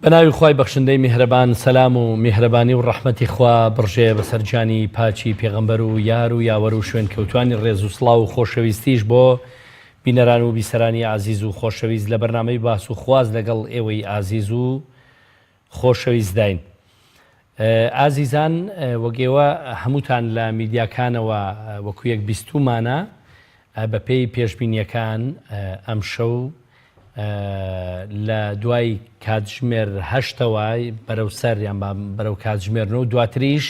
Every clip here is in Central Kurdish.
بەناوی خوای بەخشندەی میهرەبان سەلام و میهرەبانی و ڕەحمەتی خوا بڕژێ بەسەرجانی پاچی پێغەمبەر و یار و یاوەر و شوێن کەوتوانی ڕێز و سڵاو و خۆشەویستیش بۆ بینەران و بیسەرانی عزیز و خۆشەویست لە بەرنامەی باس و خواز لەگەڵ ئێوەی عزیز و خۆشەویست داین. ئازیزان وەگێوە هەمووتان لە میدیاکانەوە وەکو یەک بیستومانە بە پێی پێشبینیەکان ئەم شەو لە دوای کاتژمێر هەشتەوە بەرەو سەر یان بەرەو کاتژمێرنەوە دواتریش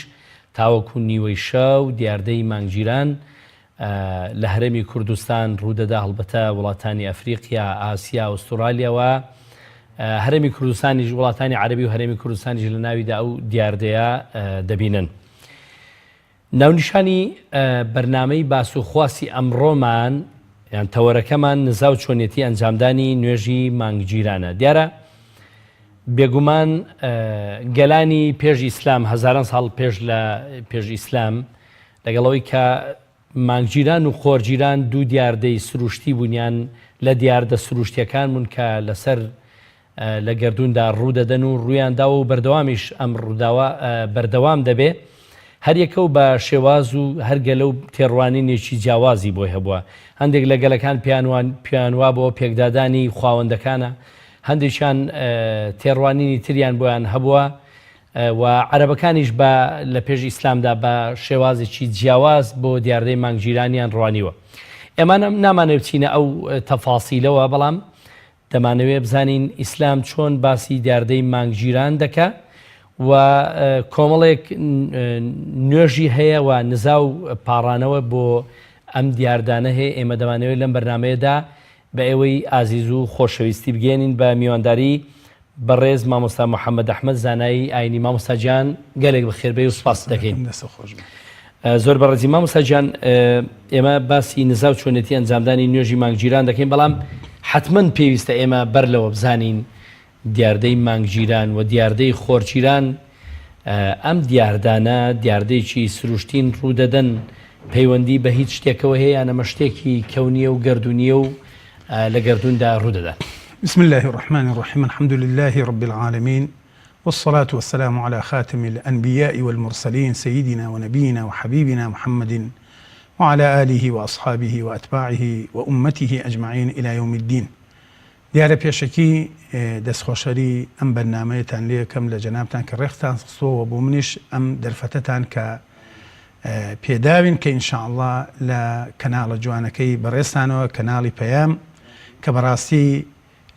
تاوەکو نیوەی شەو دیاردەی مانگگیران لە هەرێمی کوردستان ڕوودەدا هەڵبەتە وڵاتانی ئەفریقیا، ئاسیا، ئوسترالیاوە هەرێمی کوردستانیش وڵاتانی عەرەبی و هەرێمی کوردستانیش لە ناویدا ئەو دیاردەیە دەبینن. ناونیشانی بەرنامەی باس و خواسی ئەمڕۆمان یان تەوەرەکەمان نزا و چۆنیەتی ئەنجامدانی نوێژی مانگگیرانە. دیارە بێگومان گەلانی پێش ئیسلام هەزاران ساڵ پێش ئیسلام لەگەڵەوەی کە مانگگیران و خۆرگیران دوو دیاردەی سروشتی بوونیان لە دیاردە سروشتیەکان بوون کە لەسەر لە گەردووندا ڕوودەدەن و ڕوویاندا و بەردەوامیش ئەم ڕووداوە بەردەوام دەبێ. هەریەکە و بە شێواز و هەرگەلە و تێڕوانینێکی جیاوازی بۆی هەبووە. هەندێک لە گەلەکان پیانوا بۆ پێکدادانی خواوەندەکانە، هەندێکیان تێڕوانینی تریان بۆیان هەبووە و عەرەبەکانیش لە پێش ئیسلامدا بە شێوازێکی جیاواز بۆ دیاردەی مانگگیرانیان ڕوانیوە. ئێمە نامانێت بچینە ئەو تەفاسیلەوە، بەڵام دەمانەوێت بزانین ئیسلام چۆن باسی دیاردەی مانگگیران دەکات و کۆمەڵێک نوێژی هەیە و نزا و پاڕانەوە بۆ ئەم دیاردانە هەیە. ئێمە دەمانەوێت لەم بەرنامەیەدا بە ئێوەی ئازیز و خۆشەویستی بگەێنین بە میوانداری بەڕێز مامۆستا محەممەد ئەحمەد زانایی ئاینی. مامۆستاجان گەلێک بەخێربێ و سوپاس دەکەین. زۆر بەڕێزی مامۆستاجان، ئێمە باسی نزا و چۆنێتی ئەنجامدانی نوێژی مانگگیران دەکەین، بەڵام حتمما پێویستە ئێمە بەر لەوە بزانین دیاردەی مانگگیران و دیاردەی خۆرگیران ئەم دیاردانە دیاردەیەکی سروشتین ڕوودەدەن پەیوەندی بە هیچ شتێکەوە هەیە یان ئەمە شتێکی کەونیە و گەردونیە و لە گەردووندا ڕوودەدەن؟ بسم الله الرحمن الرحيم الحمد لله رب العالمين والصلاة والسلام على خاتم الأنبياء والمرسلين سيدنا ونبينا وحبيبنا محمد وعلى آله وأصحابه وأتباعه وأمته أجمعين إلى يوم الدين. دیارە پێشەکی دەستخۆشەری ئەم بەرنامەیەتان لێ یەکەم لە جەنابتان کە ڕێختان سۆوە بۆ منیش ئەم دەرفەتەتان کە پێداوین کە ئینشاءالله لە کەناڵە جوانەکەی بەڕێستانەوە کەناڵی پەیام کە بەڕاستی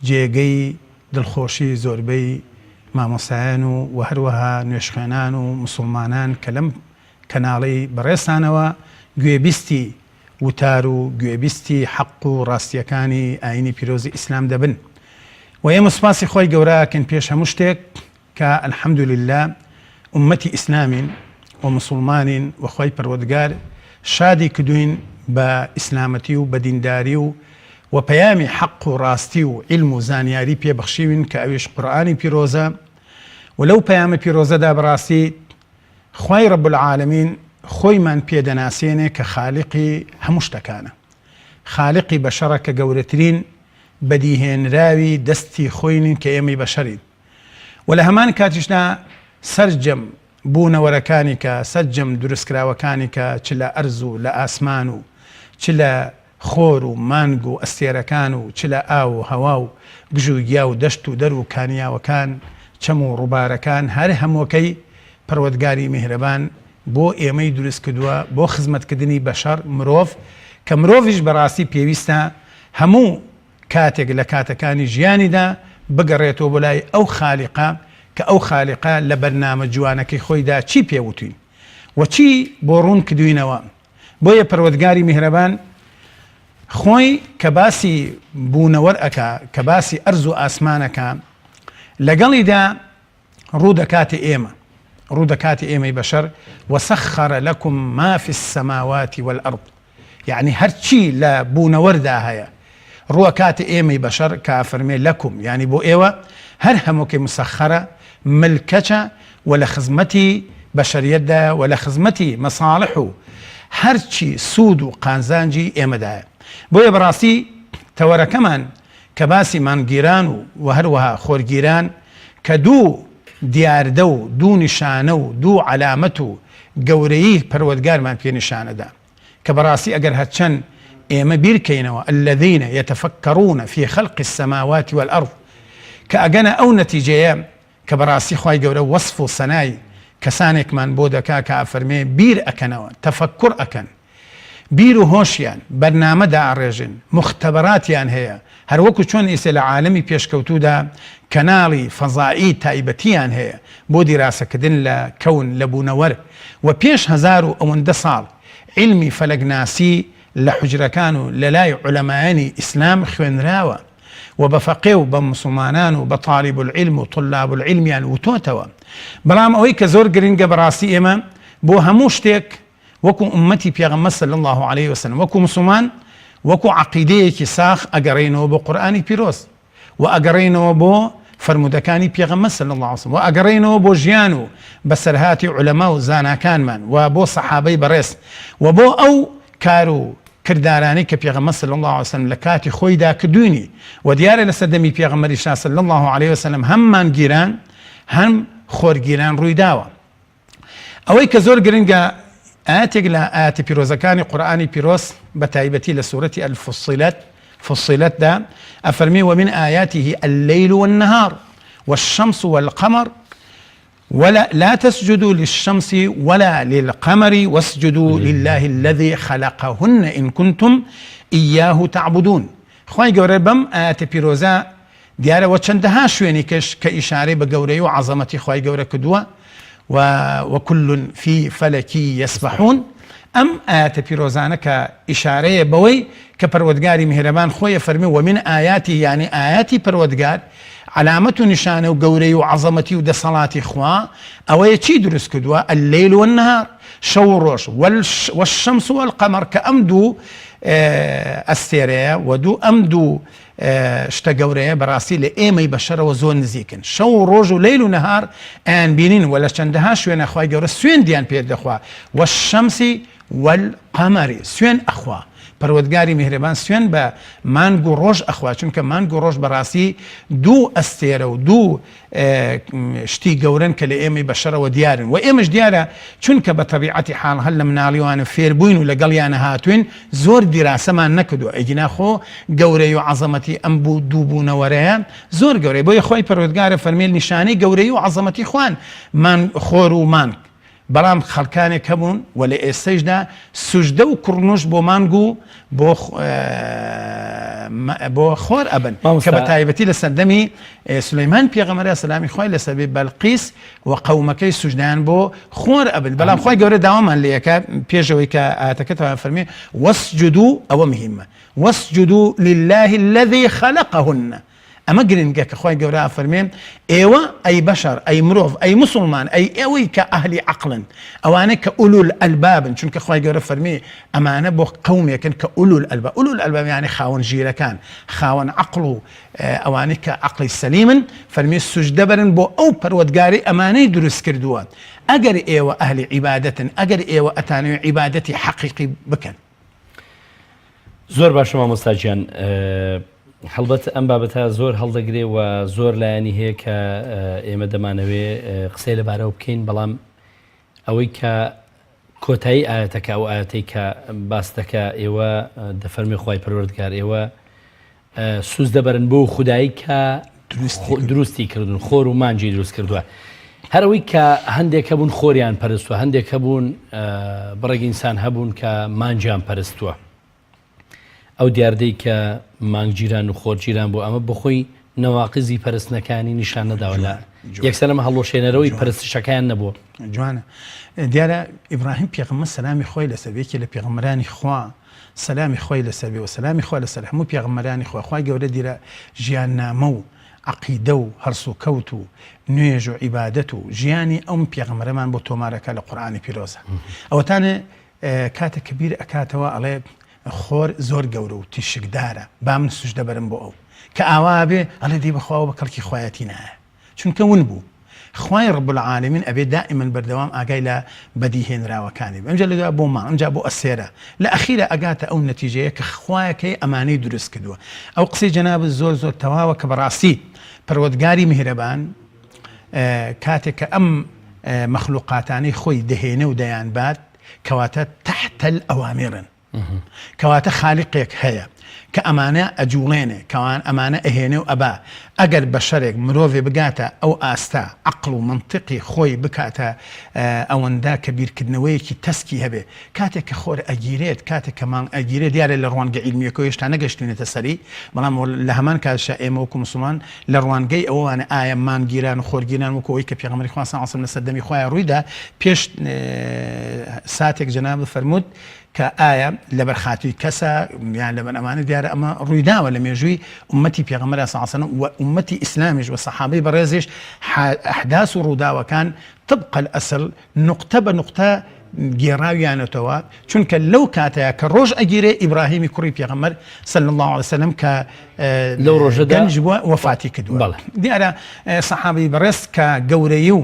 جێگەی دڵخۆشی زۆربەی مامۆستایان و هەروەها نوێشخێنان و موسڵمانان کە لەم کەناڵی بەڕێستانەوە گوێبیستی وتار و گوێبیستی حەق و ڕاستیەکانی ئاینی پیرۆزی ئیسلام دەبن. و ئێمە سوپاسی خۆی گەوراکەن پێش هەموو شتێک کە ئەلحەمدولله ئومەتی ئیسلامین و مسلمانین و خۆی پەروەردگار شادی کردوین بە ئیسلامەتی و بە دینداری و پەیامی حەق و ڕاستی و علم و زانیاری پێبەخشیوین کە ئەویش قورئانی پیرۆزە. و لەو پەیامە پیرۆزەدا بەڕاستی خوای رب العالمین خۆیمان پێدەناسێنێ کە خالقی هەموو شتەکانە، خالقی بەشەڕە کە گەورەترین بەدیهێنراوی دەستی خۆینین کە ئێمەی بەشەرین. و لە هەمان کاتیشدا سەرجەم بوونەوەرەکانی کە سەرجەم دروستکراوەکانی کە چ لە ئەرز و لە ئاسمان و چ لە خۆر و مانگ و ئەستێرەکان و چ لە ئاو و هەوا و گژ و گیا و دەشت و دەر و کانیاوەکان چەم و ڕووبارەکان هەر هەمووەکەی پەروەردگاری میهرەبان بۆ ئێمەی دروست کردووە بۆ خزمەتکردنی بەشەر مرۆڤ کە مرۆڤیش بەڕاستی پێویستە هەموو کاتێک لە کاتەکانی ژیانیدا بگەڕێتەوە بۆ لای ئەو خالیقە کە ئەو خالیقە لە بەرنامە جوانەکەی خۆیدا چی پێوتوین و چی بۆ ڕوون کردوینەوە. بۆیە پەروەردگاری میهرەبان خۆی کە باسی بوونەوەر ئەکا کە باسی ئەرز و ئاسمانەکە لەگەڵیدا ڕوو دەکاتێ ئێمە ڕوو دەکاتی ئێمەی بەشەر وسەخەرە لەکم ما فی السەماواتی والئەرض، یعنی هەرچی لە بوونەوەردا هەیە ڕووە کاتی ئێمەی بەشەر کە فەرمێ لەکم، یعنی بۆ ئێوە هەر هەمووکەی مسەخەرە ملکەچە و لە خزمەتی بەشەریەتدا و لە خزمەتی مەساڵح و هەرچی سوود و قانزانجی ئێمەدایە. بۆیە بەڕاستی تەوەرەکەمان کە باسی مانگگیران و هەروەها خۆرگیران کە دوو دیاردە و دوو نیشانە و دوو علامەت و گەورەیی پەروەردگارمان پێ نیشانەدا کە بەڕاستی ئەگەر هەرچەند ئێمە بیرکەینەوە الذين يتفكرون في خلق السماوات والأرض کە ئەگەنە ئەو نەتیجەیە کە بەڕاستی خوای گەورە وەصف و سەنای کەسانێکمان بۆ دەکا کە ئەفەرمێ بیر ئەکەنەوە تەفەکر ئەکەن بیر و هۆشیان بەرنامەدا ئاڕێژن مختبەراتیان هەیە هەروەکو چۆن ئیسە لە عالەمی پێشکەوتوودا کەناڵی فەزائی تایبەتیان هەیە بۆ دیراسەکردن لە کەون لە بوونەوەر و پێش 1000 ساڵ علمی فەلەکناسی لە حجرەکان و لە لای عولەمایانی ئیسلام خوێنراوە و بە فەقێ و بە مسلمانان و بە طالب العلم و طلاب العلمیان وتۆتەوە بەڵام ئەوەی کە زۆر گرنگە بەڕاستی ئێمە بۆ هەموو شتێک وەکو ئومەتی پێغەمبەر صلی الله عليه وسلم وەکو مسلمان وەکو عەقیدەیەکی ساخ ئەگەڕێینەوە بۆ قورئانی پیرۆز و ئەگەڕێینەوە بۆ فرمودەکانی پێغەمبەر صلی الله عليه وسلم و ئەگەڕێینەوە بۆ ژیان و بەسەرهاتی عولەما و زاناکانمان و بۆ سەحابەی بەڕێز و بۆ ئەو کار و کردارانی کە پێغەمبەر صلی الله عليه وسلم لە کاتی خۆیدا کردوونی و دیارە لە سەردەمی پێغەمبەری صلی الله عليه وسلم هەم مانگیران هەم خۆرگیران ڕوویداوە ئەوەی کە زۆر گرنگە ئاەتێک لە ئاەتی پیرۆزەکانی قورئانی پیرۆز بە تایبەتی لە سوورەتی الفصیلەتدا ئەفەرمێ ومن آياته الليل والنهار والشمس والقمر ولا لا تسجدوا للشمس ولا للقمر واسجدوا لله الذي خلقهن إن كنتم إياه تعبدون خوای گەورە بەم ئاەتە پیرۆزە دیارەوە چەندەها شوێنێکش کە ئیشارەی بە گەورەی و عەزەمەتی خوای گەورە کردووە وكل في فلك يسبحون ئەم ئاەتە پیرۆزانە کە ئیشارەیە بەوەی کە پەروەردگاری میهرەبان خۆی فەرمێ ومن آياته یعنی ئاەتی پەروەردگار علامەت و نیشانە و گەورەی و عەزەمەتی و دەسەڵاتی خوا ئەوەیە چی دروست کردووە الليل والنهار شەو و ڕۆژ والشمس والقمر کە ئەم دوو ئەستێرەیە و دوو ئەم دوو شتە گەورەیە بەڕاستی لە ئێمەی بەشەرەوە زۆر نزیکن شەو و ڕۆژ و لەیل و نەهار ئەیان بینین و لە چەندەها شوێنە خوای گەورە سوێندیان پێ دەخوا والشەمسی والقەمەری سوێن ئەخوا پەروەردگاری میهرەبان سوێن بە مانگ و ڕۆژ ئەخوا چونکە مانگ و ڕۆژ بەڕاستی دوو ئەستێرە و دوو شتی گەورن کە لە ئێمەی بەشەرەوە دیارن و ئێمەش دیارە چونکە بە تەبیعەتی حاڵ هەر لە مناڵیوانە فێربووین و لەگەڵیانە هاتوین زۆر دیراسەمان نەکردووە ئەیگینا خۆ گەورەی و عەزەمەتی ئەم بوو دووبوونەوەرەیە زۆر گەورەی بۆیە خۆی پەروەردگارە فەرمێ نیشانەی گەورەی و عەزەمەتی خوان خۆر و مانگ بەڵام خەڵکانێک هەبوون و لە ئێستەیشدا سوژدە و کوڕنوش بۆ مانگ و بۆ خۆر ئەبن کە بە تایبەتی لە سەردەمی سولەیمان پێغەمبەر سەلامی خوای لەسەر بێ بەلقیس و قەومەکەی سوژدەیان بۆ خۆر ئەبن بەڵام خوای گەورە داوامان لە یەکە پێشەوەی کە ئاەتەکەتەوە فەرمێ واسجدوا ئەوە مهمە واسجدوا لله الذي خلقهن ئەمە گرنگە کە خوای گەورە فەرمێن ئێوە ئەی بەشەر ئەی مرۆڤ ئەی مسلمان ئەی ئێوەی کە ئەهلی عەقڵن ئەوانە کە ئولول ئەلبابن چونکە خوای گەورە فەرمێ ئەمانە بۆ قەومێکن کە ئولول ئەلباب یعنی خاوەن ژیرەکان خاوەن عەقڵ و ئەوانەی کە عەقڵی سەلیمن فەرمێ سوژدە بەرن بۆ ئەو پەروەردگاری ئەمانەی دروست کردووە ئەگەر ئێوە ئەهلی عیبادەتن ئەگەر ئێوە ئەتانەوێت عیبادەتی حەقیقی بکەن. زۆر باشە مامۆستا گیان هەڵبەت ئەم بابەتە زۆر هەڵدەگرێ و زۆر لایەنی هەیە کە ئێمە دەمانەوێ قسەی لەبارەوە بکەین بەڵام ئەوەی کە کۆتایی ئاەتەکە ئەو ئاەتەی کە باس دەکە ئێوە دەفەرمی خوای پەروەردگار ئێوە سوز دەبەرن بۆ خودایی کە دروستی کردن خۆر و مانجی دروست کردووە هەرەوەی کە هەندێک هەبوون خۆریان پەرستووە هەندێک هەبوون بڕێک ئینسان هەبوون کە مانجیان پەرستووە ئەو دیاردەی کە مانگگیران و خۆرگیران بۆ ئەمە بخۆی نەواقزی پەرستنەکانی نیشان نەداوە لە یەکسەرمە هەڵۆشێنەرەوەی پەرستشەکان نەبووە. جوانە دیارە ئیبراهیم پێغەمبەر سەلامی خۆی لەسەر یەکێ لە پێغەمبەرانی خوا سەلامی خۆی لەسەر بێ و سەلامی خوا لەسەر هەموو پێغەمبەرانی خوا خوای گەورە دیرە ژیاننامە و عەقیدە و هەرس و کەوت و نوێژ و عیبادەت و ژیانی ئەم پێغەمبەرەمان بۆ تۆمارەکە لە قورئانی پیرۆزە ئەوەتانە کاتە کە بیر ئەکاتەوە ئەڵێ خۆر زۆر گەورە و تیشکدارە با من سوژدە بەرم بۆ ئەو کە ئاوا بێ ئەڵێ دی بەخواوە بە کەڵکی خوایەتی نایە چونکە ون بوو خوای رب العالمین ئەبێ دائیمەن بەردەوام ئاگای لە بەدیهێنراوەکانی ئەمجا لەگا بۆ مان ئەمجا بۆ ئەسێرە لە ئەخیرە ئەگاتە ئەو نەتیجەیە کە خوایەکەی ئەمانەی دروست کردووە ئەو قسەی جەناب زۆر تەواوە کە بەڕاستی پەروەردگاری میهرەبان کاتێک کە ئەم مەخلوقاتانەی خۆی دەهێنێ و دەیانبات کەواتە تحت الأوامرن کەواتە خالیقێک هەیە کە ئەمانە ئەجوڵێنێ کەوان ئەمانە ئەهێنێ و ئەبا ئەگەر بەشەرێک مرۆڤێ بگاتە ئەو ئاستا عقل و منطقی خۆی بکاتە ئەوەندا کە بیرکردنەوەیەکی تەسکی هەبێ کاتێک کە خۆر ئەگیرێت کاتێک کە مانگ ئەگیرێت دیارە لە ڕوانگە عیلمیەکە هێشتا نەگەشتوێنێتە سەری بەڵام لە هەمان کاتشە ئێمە وەکو مسلمان لە ڕوانگەی ئەوانە ئایا مانگیران و خۆرگیران وەکەوەی کە پێغەمبەری خوا صلی الله علیه و سلم لە سەردەمی خۆیان ڕوویدا پێش ساتێک جەناب فەرموود کە ئایا لەبەر خاتووی کەسە یان لەبەر ئەمانە دیارە ئەمە ڕوویداوە لە مێژووی ئومەتی پێغەمبەر صلی الله علیه و سلم و ئومەتی ئیسلامیش و سەحابەی بەڕێزیش ئەحداث و ڕووداوەکان طبق الأصل نقطە بە نقطە گێڕاویانەتەوە چونکە لەو کاتەیە کە ڕۆژ ئەگیرێ ئیبراهیمی کوڕی پێغەمبەر صلی الله عليه وسلم کە لەو ڕۆژەدا گەنج بووە وەفاتی کردووە دیارە سەحابەی بەڕێز کە گەورەی و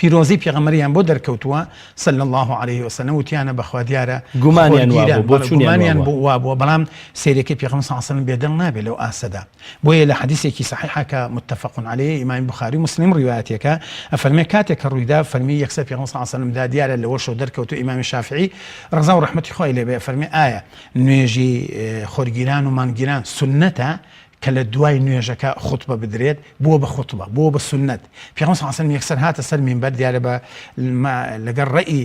پیرۆزی پێغەمبەریان بۆ دەرکەوتووە صلی الله عليه وسلم وتیانە بەخوا دیارە گومانیان بووە بەڵام سیرەکەی پێغەمبەر صلی الله عليه وسلم بێدڵ نابێت لەو ئاسەدا بۆیە لە حەدیثێکی صحیحە کە متفق عليه ئیمام بوخاری و مسلم ڕیوایەتێکە ئەفەرمێ کاتێک کە ڕوویدا فەرمی یەکسەر پێغەمبەر صلی الله عليه وسلم دا دیارە لەوە شەو دەرکەوتو ئیمامی شافعی ڕەزا و ڕەحمەتی خۆی لێبێ فەرمی ئایا نوێژی خۆرگیران و مانگیران سنەتە کە لە دوای نوێژەکە خوتبە بدرێت بۆ بە خوتبە بۆ بە سنەت پێغەمبەر صلی الله عليه وسلم یەکسەر هاتە سەر مینبەر دیارە بە لەگەڵ ڕەئی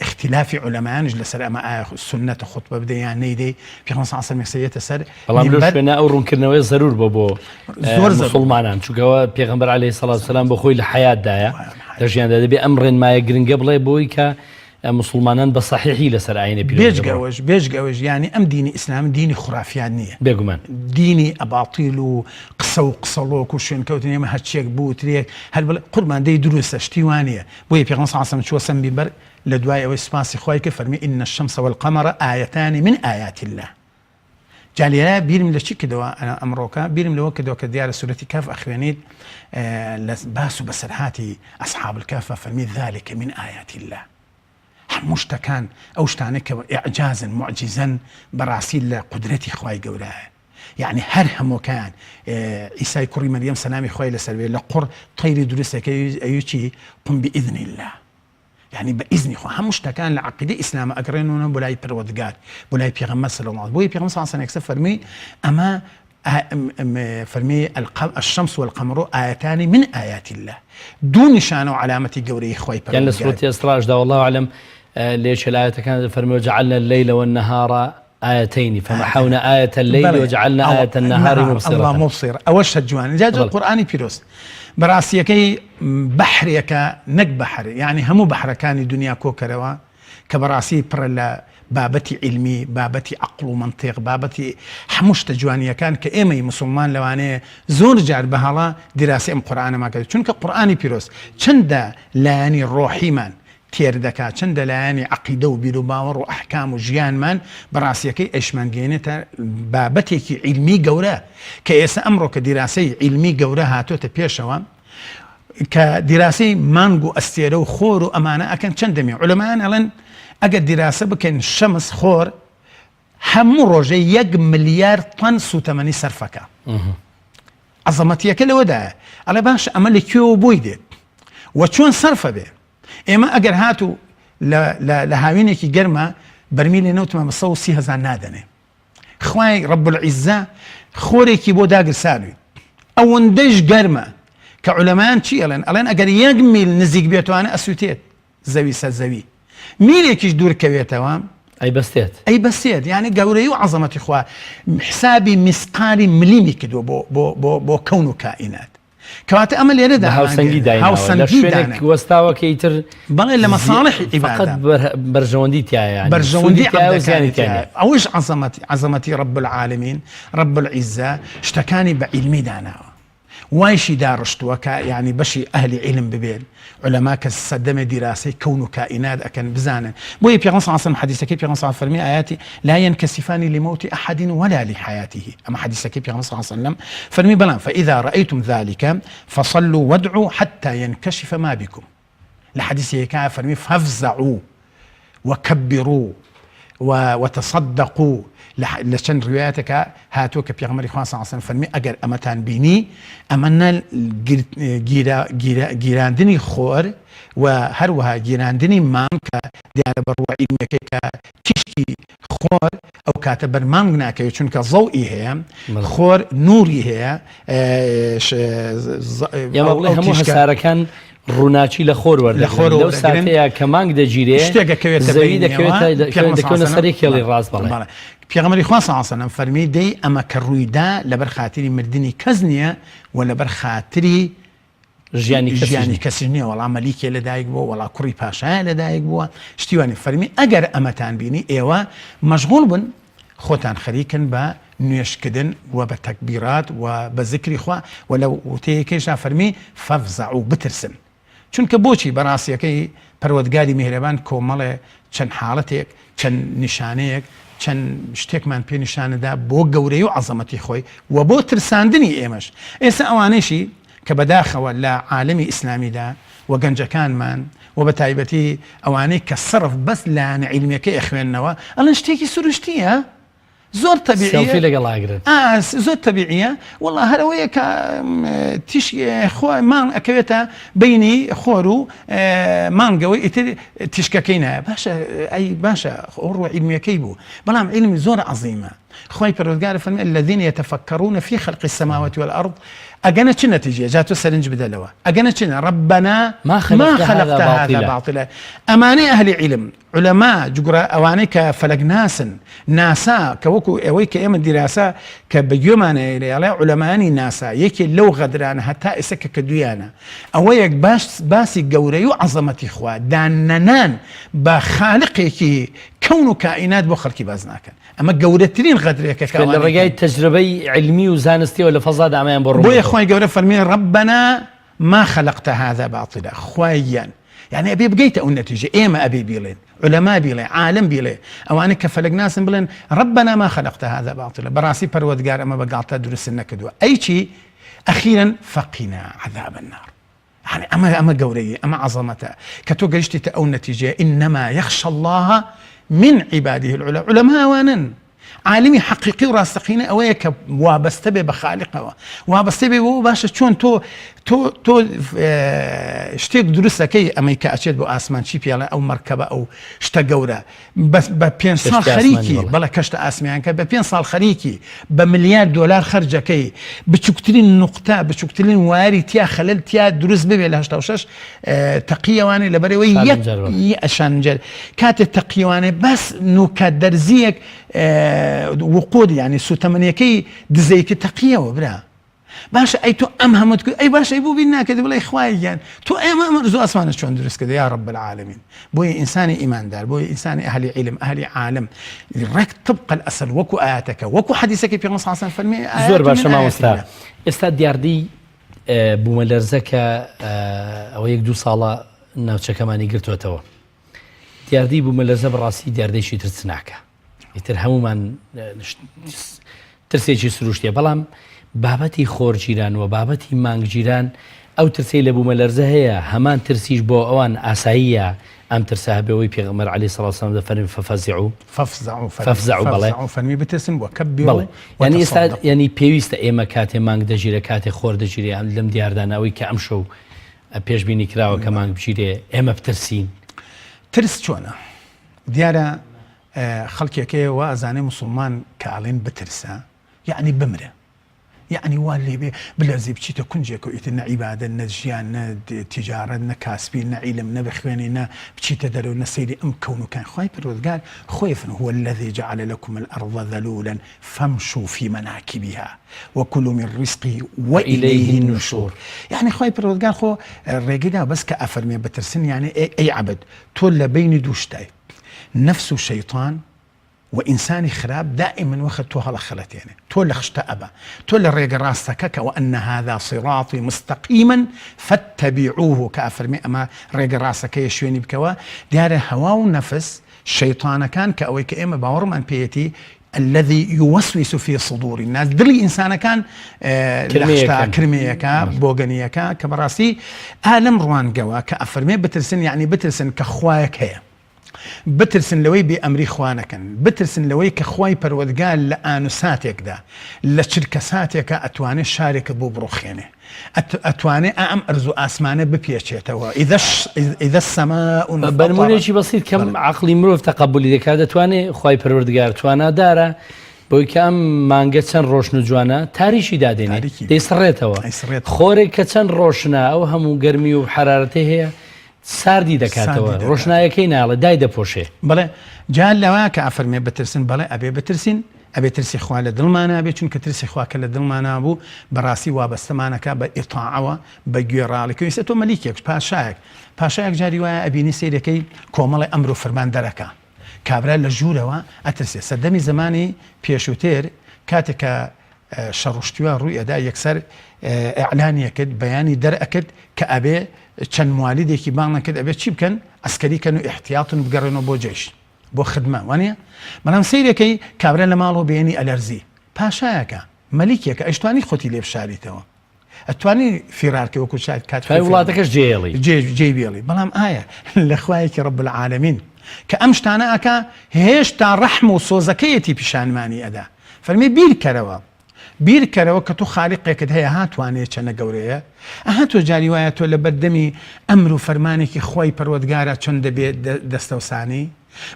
اختلافی عولەمایانش لەسەر ئەمە ئایا سنەتە خوتبە بدەی یان نەیدەی پێغەمبەر صلی الله عليه وسلم یەکسەر یێتە سەر بەڵام لەو شوێنە ئەو ڕوونکردنەوەی زەرور بۆ مسلمانان چونکەوە پێغەمبەر عەلەیهی سەڵات وسەلام بە خۆی لە حەیاتدایە لە ژیاندا دەبێ ئەم ڕێنمایە گرنگە بڵێ بۆی کە مسلمانان بە صحیحی لەسەر ئاینە بێژگەوەش ینی ئەم دینی ئیسلام دینی خوڕافیان نییە بێگومان دینی ئەباتیل و قسە و قسەڵۆک و شوێنکەوتنی ئێمە هەرچێک بوو ترێک هەر قوربان دەی دروستە شتی وانە بۆیە پێغەمبەر صلی الله عليه وسلم چوە سەر مینبەر لە دوای ئەوەی سوپاسی خۆی کە فەرمی ئین الشەمس والقەمەر ئایەتان من ئایات الله جالێرە بیرم لە چی کردەوە ئەمڕۆکە بیرم لەوە کردەوە کە دیارە سورەتی کاف ئەخوێنیت لە باس و بەسەرهاتی ئەصحاب الكهف فەرمی ذلك من آیات الله هەموو شتەکان ئەو شتانە کە ئیعجازن معجزەن بەڕاستی لە قودرەتی خوای گەورەیە یعنی هەر هەمووکان ئیسای کوڕی مەریەم سەلامی خۆی لەسەر بێ لە قوڕ تەیری دروستەکە ئەوچی قم بإذن الله يعني بإذن خو هەموو شتەکان لە عەقیدەی ئیسلامە ئەگەڕێنەوە بۆ لای پەروەردگار بۆ لای پێغەمبەر صلی الله عليه وسلم بۆیە پێغەمبەر صلی الله عليه وسلم فەرمی ئەمە فرمي الشمس والقمر آيتان من آيات الله دون نشان وعلامة قوري خوي يعني لسورة إسراء والله أعلم ليش الآية كانت فرمي وجعلنا الليل والنهار آيتين فمحونا آية الليل وجعلنا آية النهار مبصرة الله مبصر أوش هالجوان جاء القرآن بيروس براسيكي بحريك نك بحر يعني همو بحر كان الدنيا كوكروا كبراسي برلا بابتي علمي بابتي عقل ومنطق بابتي حمشت جوانية كان كإيمي مسلمان لواني زور جار بهلا دراسة ام قرآن ما كده چونك قرآني بيروس چند لاني روحي من تير دكا چند لاني عقيدة وبيرو باور وأحكام وجيان من براسيكي إيش من جينتا بابتي كي علمي جورا كيس أمره كدراسة علمي جورا هاتو تبيشوا كدراسة مانجو استيرو خورو أمانة أكن چندمي علماء ألن ئەگەر دیراسە بکەین شەمس خۆر هەموو ڕۆژێ 1 ملیار تۆن سوتەمەنی سەرفەکە عەزەمەتیەکە لەوەدایە ئەڵێ باش ئەمە لەکوێوە بۆی دێت و چۆن سەرفە بێ ئێمە ئەگەر هاتوو لە هاوینێکی گەرمە بەرمیلێ نەوتمە بە 130,000 نادەنێ خوای رب العیزە خۆرێکی بۆ داگرسانووی ئەوەندەش گەرمە کە عولەمایان چی ئەڵێن ئەگەر 1 میل نزیک بێتوانە ئەسووتێت زەوی سەر زەوی میلێکیش دوورکەوێتەوە ئەی بەستێت یعنی گەورەی و عەزەمەتی خوا حسابی مسقالی ملیمی کردووە بۆ کەون و کائینات کەواتە ئەمە لێرەدا هاوسەنگی دایناوە وەستاوەکەی تر بەڵێ لە مەساڵحی عیبادە بەرژەوەندی تایە بەرژەوەندی ئەوش عەزەمەتی رب العالمین رب العیزە شتەکانی بە علمی داناوە وایشی داڕشتووە کە یعنی بەشی ئەهلی علم ببێن علەما کە سەردەمە دیراسەی کەون و کائینات ئەکەن بزانن بۆیە پێغەمبەر صلی الله عليه وسلم حەدیثەکەی پێغەمبەر صلی الله عليه وسلم فەرمی ئاياتی لا ينكسفان لموت أحد ولا لحياته ئەمە حەدیثەکەی پێغەمبەر صلی الله عليه وسلم فەرمی بەڵام فإذا رأيتم ذلك فصلوا وادعوا حتى ينكشف ما بكم لحديث هيك فەرمی فافزعوا وكبروا وتصدقوا لشن رواياتك هاتوك بيغمري خواه صلى الله عليه وسلم فرمي اگر امتان بيني امنا گیراندنی خور و هروها گیراندنی مام که دیار بروع علمی که تشکی خور او كاتب مام ناكي چونك ضوئي هي خور نوري هي يا مغلي همو هسارة كان ڕووناچی لە خۆر وەردەگرن لەو ساتەیە کە مانگ دەگیرێ زەوی دەکەوێتە سەری کێڵی ڕاست بەڵێ پێغەمبەری خوا صلی الله علیه و سلم فەرمی دەی ئەمە کە ڕوویدا لەبەر خاتری مردنی کەس نییە و لەبەر خاتری ژیانی کەسی نییە وەڵام مەلیکێ لەدایک بووە وەڵا کوڕی پاشایە لەدایک بووە شتیوانی فەرمی ئەگەر ئەمەتان بینی ئێوە مەشغوڵ بن خۆتان خەریکن بە نوێشکردن و بە تەکبیرات و بە ذکری خوا و لە وتەیەکەیشا فەرمی فەفزەعوا بترسن چونکە بۆچی بەڕاستیەکەی پەروەردگاری میهرەبان کۆمەڵێ چەند حاڵەتێک چەند نیشانەیەک چەند شتێکمان پێ نیشانەدا بۆ گەورەی و عەزەمەتی خۆی و بۆ ترساندنی ئێمەش ئێستا ئەوانەیشی کە بەداخەوە لە عالەمی ئیسلامیدا و گەنجەکانمان و بە تایبەتی ئەوانەی کە سەرف بەس لایەنە عیلمیەکەی ئەخوێننەوە ئەڵێن شتێکی سروشتیە زۆر طبیعیە زۆر طبیعیە والله هەرەوەیە کە تیش مان ئەکەوێتە بینی خۆر و مانگەوەی ئیتر تیشکەکەی نایە باشە ئەی باشە ڕوە عیلمیەکەی بوو بەڵام عیلمی زۆر عەزیمە خۆی پەروەردگار فەرمی الذين يتفكرون في خلق السماوات والأرض أجنة شنو تجي جاتو سرنج بدلوا أجنة شنو ربنا ما خلقت هذا باطلا أماني أهل علم علماء جغرا أواني كفلق ناسا كوكو أويك أيام الدراسة كبيومان إلى علماء ناسا يكي لو غدران حتى إسك كديانا أويك باسي جوري وعظمة إخوة داننان بخالقك كون كائنات بخلق بازناك أما جورتين غدرك كأواني الرجاء تجربي علمي وزانستي ولا فضاد عميان برو بويا خوي جوري فرمي ربنا ما خلقت هذا باطلا خويا يعني أبي بقيت أو النتيجة إيما أبي بيلين علماء بيلين عالم بيلين أو أنا كفلق ناس بلين ربنا ما خلقت هذا باطلا براسي پروردگار أما بقالت درس النكدوا أي شيء أخيرا فقنا عذاب النار يعني أما قوري أما عظمته كتو قرشتي أو النتيجة إنما يخشى الله من عباده علماء وانا عالمي حقيقي وراسخينه اويك وابستبي بخالقه وابستبي باشا شلون تو شتيك دروسكي امريكا اشيد بو اسمان شي بيلا او مركبه او شتا قوره بس ب5 سال خريكي بلا كشت اسمان ب 5 سال خريكي بمليار دولار خرجكي بتشكتلين نقطه بتشكتلين واري تيا خلل تيا دروس ببي لهاش توشش تقيه واني لبري عشان كانت التقيه واني بس نو كدرزيك وقود يعني سو تمنيكي دزيك تقيه وبرا باش اي تو امهم تقول اي باش يبو بينا كذا ولا اخويا تو امام رزق اسمان شلون درس كذا يا رب العالمين بوي انساني ايمان دار بوي انساني اهل علم اهل عالم رك طبق الاصل وكو اياتك وكو حديثك في صلى الله عليه وسلم زور باش ما استاد دياردي بوملرزكا او يك دو صاله ناوچه كماني گرتوتەوە دیاردی بوملرزە بڕاستی دیاردەیەکی ترسناکە ئیتر هەمومان ترسێکی سروشتیە بەڵام بابەتی خۆرگیران و بابەتی مانگگیران ئەو ترسی لە بوومەلەرزە هەیە هەمان ترسیش بۆ ئەوان ئاساییە ئەم ترسە هەبێەوەی پێغەمبەر عەلەیهی سەڵات وسەلام دەفەرمێ فەفزەعوا بەڵێ فەرمی بترسن وەکەبیروا یعنی ئێستا یعنی پێویستە ئێمە کاتێ مانگ دەژیرە کاتێ خۆر دەژیرێ لەم دیاردانەوەی کە ئەم شەو پێشبینی کراوە کە مانگ بژیرێ ئێمە بترسین ترس چۆنە دیارە خەڵکێکەیە و ئەزانێ موسڵمان کە ئاڵێن بترسە یعنی بمرە يعني واللي بلازم بشيتا كنجيكو إتنا عبادة نجيان تجارة نكاسبين نعلم نبخواني بشيتا دلو نسيري كونه كان خايف قال خويف هو الذي جعل لكم الأرض ذلولا فامشوا في مناكبها وكلوا من رزقه وإليه النشور يعني خايف قال خو الرجل بس كأفرمي بترسن يعني أي عبد تولى بين دوشتاي نفس الشيطان وإنساني خراب دائما وخدتوها لخلت يعني تولى خشتأبا تولى الريق راستك وأن هذا صراطي مستقيما فاتبعوه كأفرمي أما ريق راسك يشويني بكوا ديار هوا ونفس شيطان كان كأويك إما باورمان بيتي الذي يوسوس في صدور الناس دلي إنسان كان لخشتا كرميكا بوغنيكا كبراسي آلم روان قوا كأفرمي بترسن يعني بترسن كخوايك هي بترسن لەوەی بێ ئەمری خوا نەکەن، بترسن لەوەی کە خوای پەروەردگار لە ئان و ساتێکدا لە چرکە ساتێکە ئەتوانێت شارێکە بۆ بڕۆخێنێ، ئەتوانێت ئەم ئەرز و ئاسمانە بپێچێتەوە. ئیدە السەماء بەنمونێکی بەسیط کەم عەقڵی مرۆڤ تەقەبولی دەکات، دەتوانێت خوای پەروەردگار توانادارە بۆی کە ئەم مانگە چەند ڕۆشن و جوانە تاریشی دادێنێت، دەیسڕێتەوە. خۆرێک کە چەند ڕۆشنە ئەو هەموو گەرمی و حرارەتی هەیە ساردی دەکاتەوە، ڕۆشنایەکەی ناڵێ دای دەپۆشێ. بەڵێ جا لەوە کە ئەفەرمێ بترسن، بەڵێ ئەبێ بترسین، ئەبێ ترسی خوا لە دڵمانە بێت، چونکە ترسی خوا کە لە دڵمانە بوو بەڕاستی وابەستەمانەکە بە ئیطاعەوە بە گوێڕاڵێکی ویستە تۆ مەلیکێک پاشایەک جاری وایە ئەبینی سیرەکەی کۆمەڵی ئەمر و فەرمان دەرەکە، کابرا لە ژوورەوە ئەترسێ. سەردەمی زمانی پێشووتێر کاتێک کە شەڕشتیوە ڕووی ئەدا یەکسەر ئەعلانیەکرد، بەیانی دەرئەکرد کە ئەبێ چەند موالیدێکی بانەکرد ئەبێت چی بکەن؟ ئەسکەریکەن و احتیاطن بگەڕێنەوە بۆ جێش بۆ خدمە، وانە؟ بەڵام سیرەکەی کابرا لە ماڵەوە بێنی ئەلەرزی، پاشایەکە مەلیکێکە ئەشتوانی خۆتی لێ بشاریتەوە، ئەتوانی فیرارکە وەکو شاید کات وڵاتەکەش جێبێڵی. بەڵام ئایا لە خوایەکی ڕەب العالەمین کە ئەم شتانە ئەکا هێشتا ڕەحم و سۆزەکەیەتی پیشانمانی ئەدا، فەرمی بیرکەرەوە کە تو خالیقێکت هەیە هاتوانێت چەنە گەورەیە، ئەها تۆ جاری وایە تۆ لە بەردەمی ئەمر و فەرمانێکی خۆی پەروەردگارە چۆن دەبێت دەستەوسانی.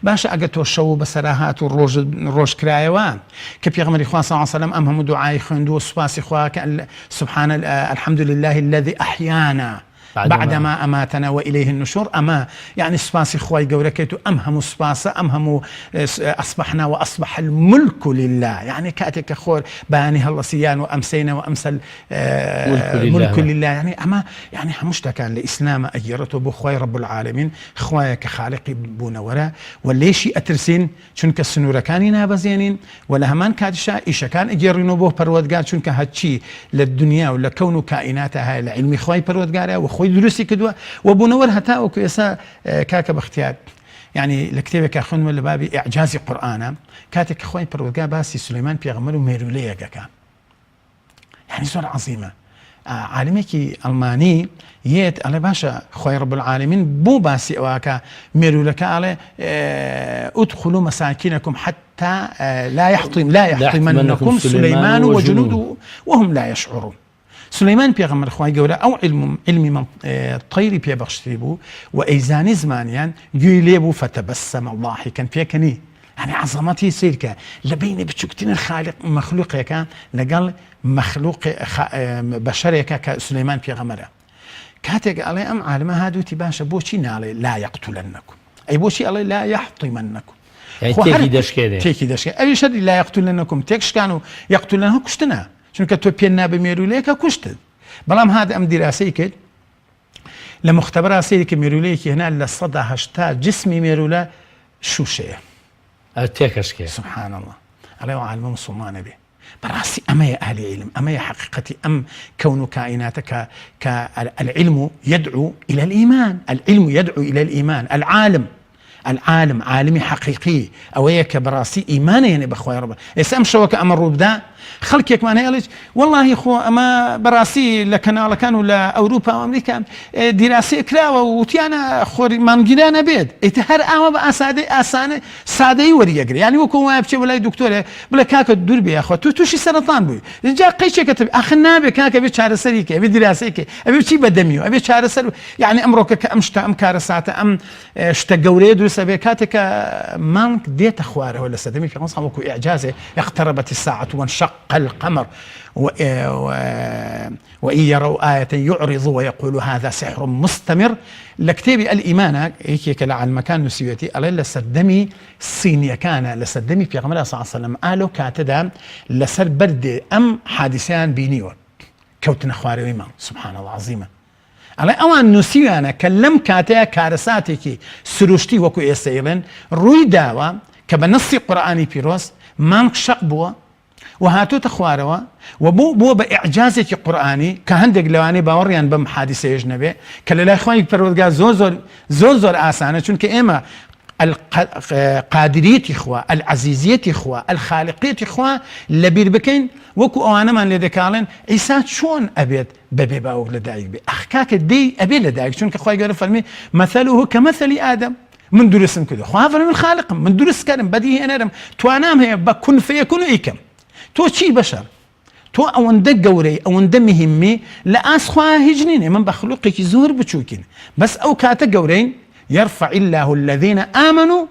باشە ئەگە تۆ شەو بەسەرا هات و ڕۆژکرایەوە کە پێغەمبەری خوا صلی الله علیه و سلم ئەم هەموو دوعای خوێندووە سوپاسی خوا کە سبحان الحمد لله الذي أحيانا بعدما أماتنا وإليه النشور. أما يعني سباسي خواي قوركيتو أم هم سباسة أم هم أصبحنا وأصبح الملك لله، يعني كاتك خور باني هلا سيان وأمسينا وأمسل ملك لله، يعني أما يعني مشتكى الإسلام أجرته بخواي رب العالمين، خواي كخالقي بونورا وليشي أترسين شنك السنورة كاني نابزينين ولا همان كاتشا إيشا كان أجرينو بوه پروردگار شنك هاتشي للدنيا ولا كون كائناتها لعلم خواي پروردگار وخواي دروسي كدوه وبونور هتا وكيسا كاكا باختيار. يعني لكتابك أخوان ولا بابي إعجاز القرآن كاتك خوي پروردگار باسي سليمان بيغمر وميروليه كا، يعني زور عظيمة. عالميكي ألماني يت على باشا خوي رب العالمين بو باسي أواكا ميرولك على ادخلوا مساكنكم حتى لا يحطمنكم سليمان وجنوده وهم لا يشعرون. سليمان بيغمر خواهي قولا أو علمي طيري بيبخشتيبو وإيزاني زمانيان يليبو فتبسم ضاحكا بيكني، يعني عظمتي سيركا لبين بتشكتين الخالق مخلوق كان لقال مخلوق بشريكا كسليمان بيغمره كاتك علي أم عالمة هادو تباشا بوشي نالي لا يقتلنكم، أي بوشي علي لا يحطمنكم، يعني تيكي دشكي أي شد لا يقتلنكم تيكش كانوا يقتلنهم كشتنا چونکە تۆ پێ نابێ مێرولەیەکە کوشتت. بەڵام هاد ئەم دیراسەی کرد لە مختبرا سەیری کە مێرولەیەکی هێنا لە 180 جسمی مێرولە شوشەیە تێکەشکێ. سبحان الله. ئەڵێ عالمە مسلمانە بێ بەڕاستی ئەمەیە ئەهلی علم، ئەمەیە حقیقەتی ئەم کەون و کائیناتە کە العلم يدعو إلى الإيمان، العلم يدعو إلى الإيمان. العالم عالمي حقيقي أويا كبراسي إيماني يعني بخواي ربنا إسام شوك أمر ربدا خلقك ما نيالج والله خو أما براسي لكنا كانوا لأوروبا وأمريكا دراسة كراوة وتيانا خور مانجينا بيد إتهر أما بأسانة سادة وريقري يعني وكو ما بشي ولا دكتور بلا كاكا دور بيا أخو توشي سرطان بوي جا قيشة كتب أخنا بكاكا بيت شهر سريك أبي دراسيك أبي بشي بدميو أبي شهر سر يعني أمرك كأمشتا أم كارسات أم اشتقوري دروس أبي كاتك مانك ديت أخواره ولا سدمي في قصة وكو إعجازه اقتربت الساعة وانشق القمر وإن يروا آية يعرضوا ويقولوا هذا سحر مستمر. لكتابي الإيمان هيك على المكان نسيتي الله لسدمي الصينية كان لسدمي في غمرة صلى الله عليه وسلم قالوا كاتدا لسر برد أم حادثان بينيو كوتنا خواري ويمان سبحان الله عظيمة. على أوان نسيانا كلم كاتيا كارساتي سروشتي وكو يسيلن روي داوا كبنصي قرآني بيروس مانك شقبوا وهاتو تخواروا وبو بإعجازك قرآني كهندق لواني باوريان بم حادثة يجنبي كلا لا إخواني بفرودقا زوزور آسانة چونك إما القادرية إخوة العزيزية إخوة الخالقية إخوة لبير بكين وكو أوانا من لدكالين عيسى شون أبيت ببي باوغ لدايق بي أخكاك دي أبي لدايق چونك أخوة يقول فرمي مثله كمثل آدم من دروستم کردو خوا من خالقم من دروست کردم بدیهی ئەنەرم توانام هەیە بە کون فەیەکون ئەیکەم تۆ چی بەشەر تۆ ئەوەندە گەورەی ئەوەندە مهمی لە ئاسخوا هیچ نینێ من بە خلوقێکی زۆر بچووکین بەس ئەو کاتە گەورەین يرفع الله الذين آمنوا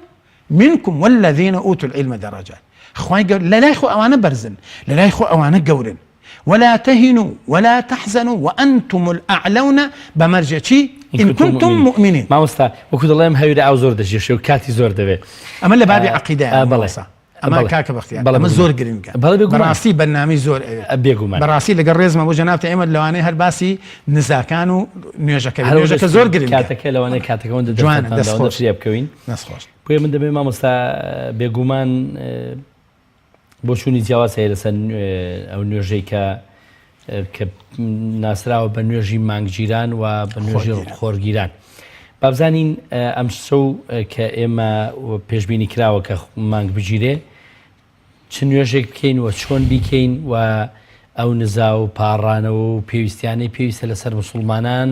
منكم والذين أوتوا العلم درجات خوای گەور لەلای خۆ ئەوانە بەرزن لەلای خۆ ئەوانە گەورن ولا تهنوا ولا تحزنوا وأنتم الأعلون بمرجع چی إن كنتم مؤمنين مامۆستا وەکو دەڵێم هەویرە ئاو زۆر دەژێشێ و کاتی زۆر دەوێت ئەمە لە بابی عەقیدە ئەمە کاکە بەختیار ئەمە زۆر گرنگە بەڕاستی بەرنامەی زۆر بێگومان بەڕاستی لەگەڵ ڕێزمە بۆ جەنابتە ئێمە لەوانەیە هەر باسی نزاکان و نوێژەکە زۆر گرنگە کاتەکە لەوانەیە کاتەکەەوە دەستخۆشیە بکەوین دەستخۆش بۆیە من دەبێت مامۆستا بێگومان بۆ چوونی جیاواز هەیە لەسەر ئەو نوێژەی کە ناسراوە بە نوێژی مانگگیران و بە نوێژی خۆرگیران بابزانین ئەم شەو کە ئێمە پێشبینی کراوە کە مانگ بگیرێ چ نوێژێک بکەین و چۆن بیکەین و ئەو نزا و پاڕانەوە و پێویستیانەی پێویستە لەسەر مسلمانان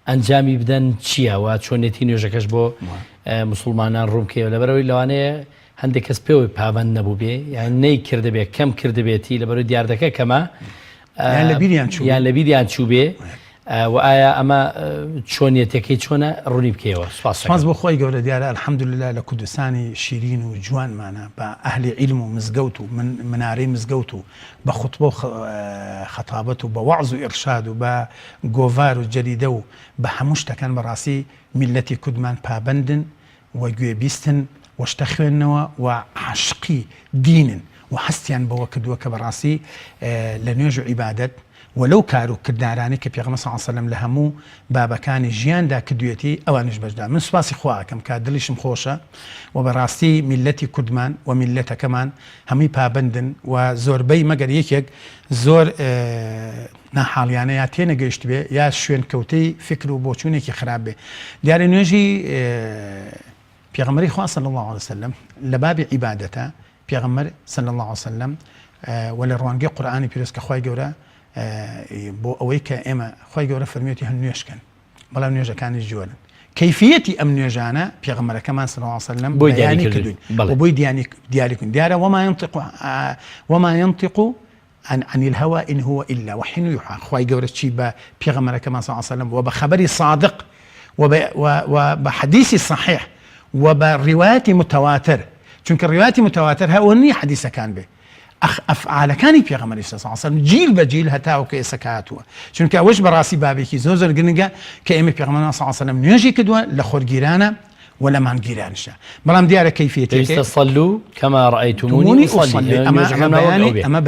ئەنجامی بدەن چییە و چۆنێتی نوێژەکەش بۆ مسلمانان ڕووکەوە لەبەرەوەی لەوانەیە هەندێک کەس پێوەی پابند نەبوو بێ یان نەی کردبێ کەم کردبێتی لەبەرەوەی دیاردەکە کەمە یان لە بیریان چوو بێ و ئایا ئەمە چۆنیەتەکەی چۆنە ڕوونی بکەوە سپاس بۆ خۆی گەورە دیارە الحەمدولله لە کوردستانی شیرین و جوانمانە بە ئەهلی عیلم و مزگەوت و منارەی مزگەوت و بە خوتبە و خەتابەت و بە وەعز و ئیرشاد و بە گۆڤار و جەریدە و بە هەموو شتەکان بەڕاستی میلەتی کوردمان پابندن و گوێبیستن وەشتە خوێندنەوە و عاشقی دینن و هەستیان بەوە کردووە کە بەڕاستی لە نوێژ و عیبادەت ولو کار و کردارانی کە پێغەمبەر صلی الله علیه و سلم لە هەموو بابەکانی ژیاندا کردوێتی ئەوانش بەشدا من سوپاسی خواکەم کە دڵیشم خۆشە و بەڕاستی میلەتی کوردمان و میلەتەکەمان هەمووی پابندن و زۆربەی مەگەر یەکێک زۆر ناحاڵیانە یا تێنەگەیشت بێ یا شوێن کەوتەی فکر و بۆچوونێکی خراپ بێ دیارە نوێژی پێغەمبەری خوا صلی الله علیه و سلم لە بابی عیبادەتە پێغەمبەر صلی الله علیه و سلم و لە ڕوانگەی قورئانی پیرۆز کە خوای گەورە بۆ ئەوەی کە ئێمە خۆی گەورە فەرمیێتی هەم نوێشکەن بەڵام نوێژەکانی جوۆرن کەیفیەتی ئەم نوێژانە پێغەمبەرەکەمان صلی الله علیه و سلم بۆی دیاری کردوین بۆی دیاری کردوین دیارە وما ينطق عن الهوى إن هو إلا وحي يوحى خواي گەورە چی بە پێغەمبەرەکەمان صلی الله عليه وسلم و بە خەبەری صادق و بە حەدیثی صحیح و بە ڕیوایەتی متواتر چونکە ڕیوایەتی متواتر هەوە نییە حەدیثەکان بێ ئەفعالەکانی پێغەمبەری صلی الله عليه وسلم جیل بە جیل هەتاوە کە ئێستا هاتووە چونکە ئەوەش بەڕاستی بابێکی زۆر گرنگە کە ئێمە پێغەمبەر صلی الله عليه وسلم نوێژی کردووە لە خۆرگیرانە ولا مانگیرانشە بەڵام دیارە کەیفیەتێکی صلوا كما رأيتموني أصلي ئەمە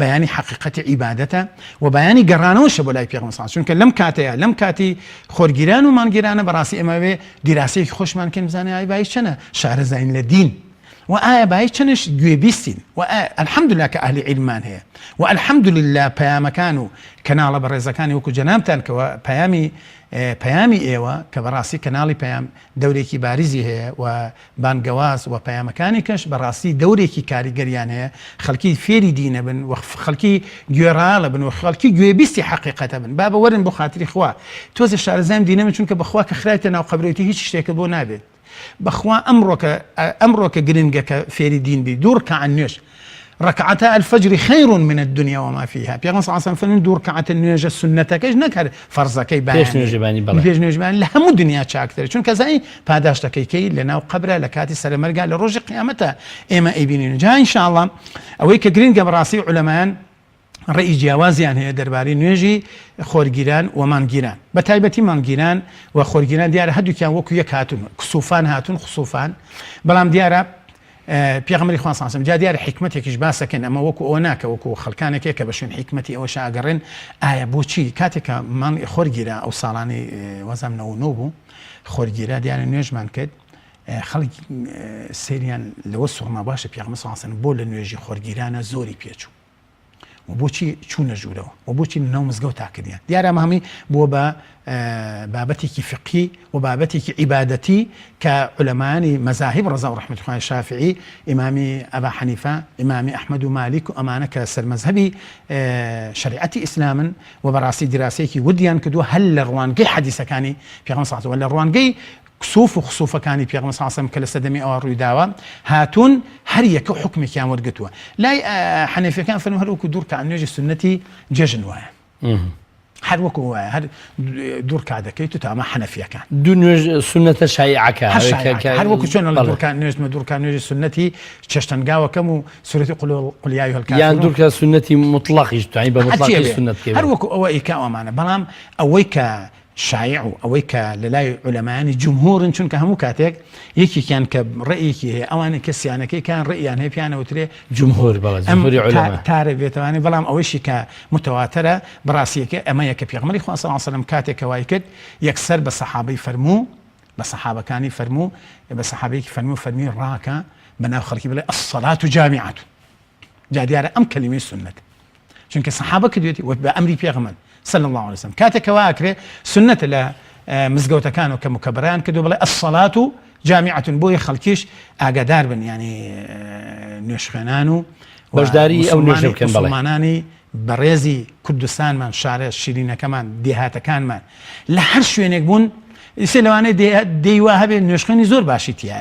بەیانی حقیقەتی عیبادەتە و بەیانی گەڕانەوەشە بۆ لای پێغەمبەر صلی الله عليه وسلم چونکە لەم کاتی خۆرگیران و مانگیرانە بەڕاستی ئێمە بێ دیراسەیەکی خۆشمان کەین بزانین ئای بای چەنە شارەزاین لە دین و ئایا بای چەنش گوێبیستین و الحەمدولله کە ئەهلی عیلمان هەیە و الحەمدولله پەیامەکان و کەناڵە بەڕێزەکانی وەکو جەنابتان کەوە پەیامی ئێوە کە بەڕاستی کەناڵی پەیام دەورێکی بارزی هەیە و بانگەواز و پەیامەکانی کەش بەڕاستی دەورێکی کاریگەریان هەیە خەڵکی فێری دینە بن و خەڵکی گوێڕاڵە بن و خەڵکی گوێبیستی حەقیقەتە بن با بە وەرن بۆ خاتری خوا تۆزە شارەزایم دینە من چونکە بەخوا کە خرايتە ناو قەبرەوەتی هیچ شتێکە بۆ نابێت بەخوا ئەمڕۆکە گرنگە کە فێری دین بی دوو ڕکعە نوێژ ركعتا الفجر خير من الدنيا وما فيها بيغمبر صلى الله عليه وسلم دور ركعة النوێژە سنەتەکەش نەکرد فەرزەکەی پێش نوێژبانی لە هەموو دنیا چاکتر چونکە زای پاداشتەکەی لەناو قەبرە لە کاتی سەرمەرگا لە ڕۆژی قیامەتە ئێمە ئەیبینین جا ان شاء الله ئەوەی کە گرنگە بەڕاستی عولەمایان ڕێی جیاوازیان هەیە دەربارەی نوێژی خۆرگیران و مانگیران بە تایبەتی مانگیران و خۆرگیران دیارە هەردووکیان وەکو یەک هاتون کسوفان هاتون خسوفان بەڵام دیارە پێغەمبەری خوا صلی الله علیه و سلم جا دیارە حکمتێکیش باسەکەن ئەمە وەکو ئەوە ناکە وەکو خەڵکانێکێک کە بە شوێن حکمەتی ئەوە شاگەڕێن ئایا بۆچی کاتێککە مانگ خۆرگیرە ئەو ساڵانی وەزەم 99 بوو خۆرگیرە دیارە نوێژمان کرد خەڵک سێریان لەوە سوڕما باشە پێغەمبەر صلی الله علیه و سلم بۆ لە نوێژی خۆرگیرانە زۆری پێچوو و بۆچی چوونە ژوورەوە و بۆچی ناو مزگەوت تاکردیان دیارە ئەمە هەمی بۆ بە بابەتێکی فقهی و بابەتێکی عیبادەتی کە عولەمانی مەذاهب ڕەزا و ڕەحمەتی خوای شافعی ئیمامی ئەبا حەنیفە ئیمامی ئەحمەد و مالیک و ئەمانە کە سەرمەذهەبی شەریعەتی ئیسلامن و بەڕاستی دراسەیەکی ودیان کردووە هەل لە ڕوانگەی حەدیثەکانی پێغەمبەر صلی الله علیه و سلم لە ڕوانگەی کسوف و خسوفەکانی پێغەمبەر صلی الله علیه و سلم کە لە سەردەمی ئەوە ڕوویداوە هاتوون هەر یەکە حکمێکیان وەرگتووە. لای حەنەفیەکان فەرموون هەر وەکو دوور کە نوێژی سنەتی جێژن وایە، هەر وەکو وایە، هەر دوور کا دەکەیت و تا ئەمە حەنەفیەکان دوو نوێژ سنەتە شایعەکە هەر وەکو چۆن لە دوور کا نوێژی سنەتی چێشتەنگاوەکەم و سورەتی قل یا ئەیها الکافرون یان دوور کە سنەتی مطلقیش توانی بە مطلقی سنەت کێ هەر وەکو ئەوە ئیکا ئەمانە. بەڵام ئەوەی کە شایع و ئەوەی کە لە لای عولەمایانی جمهورن، چونکە هەموو کاتێک یەکێکیان کە ڕێیەکی هەیە ئەوانە کەسیانەکەی کان ڕێیان هەیە پیانەوترێ جمهور جمهوری عولەما تارە بێتوانێ. بەڵام ئەوەیشی کە متەواترە بەڕاستیەکە ئەمەیە کە پێغەمبەری خوا صلی الله علیه و سلم کاتێک وای کرد یەکسەر بە سەحابەی فەرموو، بە سەحابەکانی فەرموو، بە سەحابەیەکی فەرمووی ڕاکە بەناو خەڵکی بڵێ الصلاة جامعة. جا دیارە ئەم کەلیمەی سنەت، چونکە سەحابە کردوێتی بە ئەمری پێغەمبەر صلى الله عليه وسلم کاتێک واکرێ سنەتە لە مزگەوتەکان و کە مکەبەران کردو بڵێ الصلاة جامعة بۆیە خەڵکیش ئاگادار بن، ینی نوێژخوێنان و بەشداری ئەو نوێژە بکەن. بەڵێ مسلمانانی بەڕێزی کوردستانمان، شارە شیرینەکەمان، دێهاتەکانمان لە هەر شوێنێک بوون ئیسێ لەوانەیە دەیوا هەبێ نوێژخوێنی زۆر باشی تایە،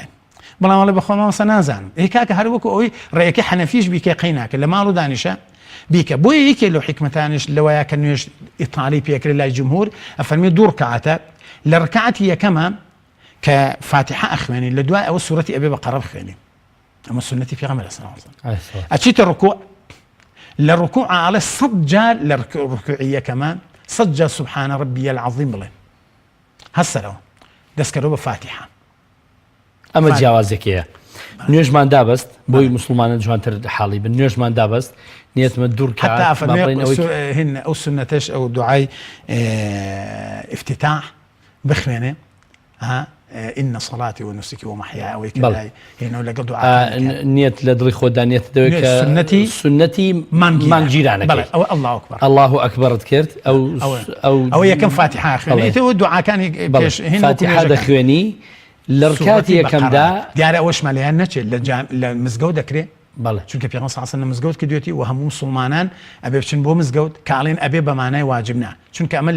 بەڵام وڵێ بەخۆمەوەسە نازانم. کاکە هەر وەکو ئەوەی ڕێیەکەی حەنەفیش بیکە قەی ناکە لە ماڵ و دانیشە بیکە. بۆیە یەکێ لەو حکمەتانش لەوەیە کە نوێژ ئیطاڵی پێکرێت لای جمهور ئەفەرمێ دوو ڕکعاتە، لە ڕکعاتی یەکەمە کە فاتحە ئەخوێنی، لە دوای ئەوە سوورەتی ئەبێ بە قەرە بخوێنی، ئەمە سنەتی پێغەمبەر صلی الله علیه و سلم. ئەچیتە ڕکوع، لە ڕکوع ئاڵێ 100 جار لە ڕکوعی یەکەمە 100 جار سبحان ربي العظیم بڵێن هەسەرەوە دەستکەرەوە بە فاتحە. ئەمە جیاوازێکەیە. نوێژمان دابەست بۆی مسلمانە جوانتر حاڵی بن، نوێژمان دابەست نیەتمە دوور حتى هن ئەو سنەتەش ئەو دوعای افتتاح بخوێنێ إن صلاتي ونسكي ومحياي أو كذا هنا لقد دعاء نيت لدري خدانيت دوك سنتي مانجيرانك بلى الله أكبر الله أكبر ذكرت أو هي كم فاتحة خواني تو الدعاء كان فاتحة دخواني لركاتي كم دا ديار أوش مالها نتشل لمزجود ذكره بله چونکە پێغەمبەر صلی الله علیه و سلم مزگەوت کردوێتی و هەموو مسلمانان ئەبێ بچن بۆ مزگەوت کاڵێن ئەبێ بە مانای واجبنا، چونکە ئەمە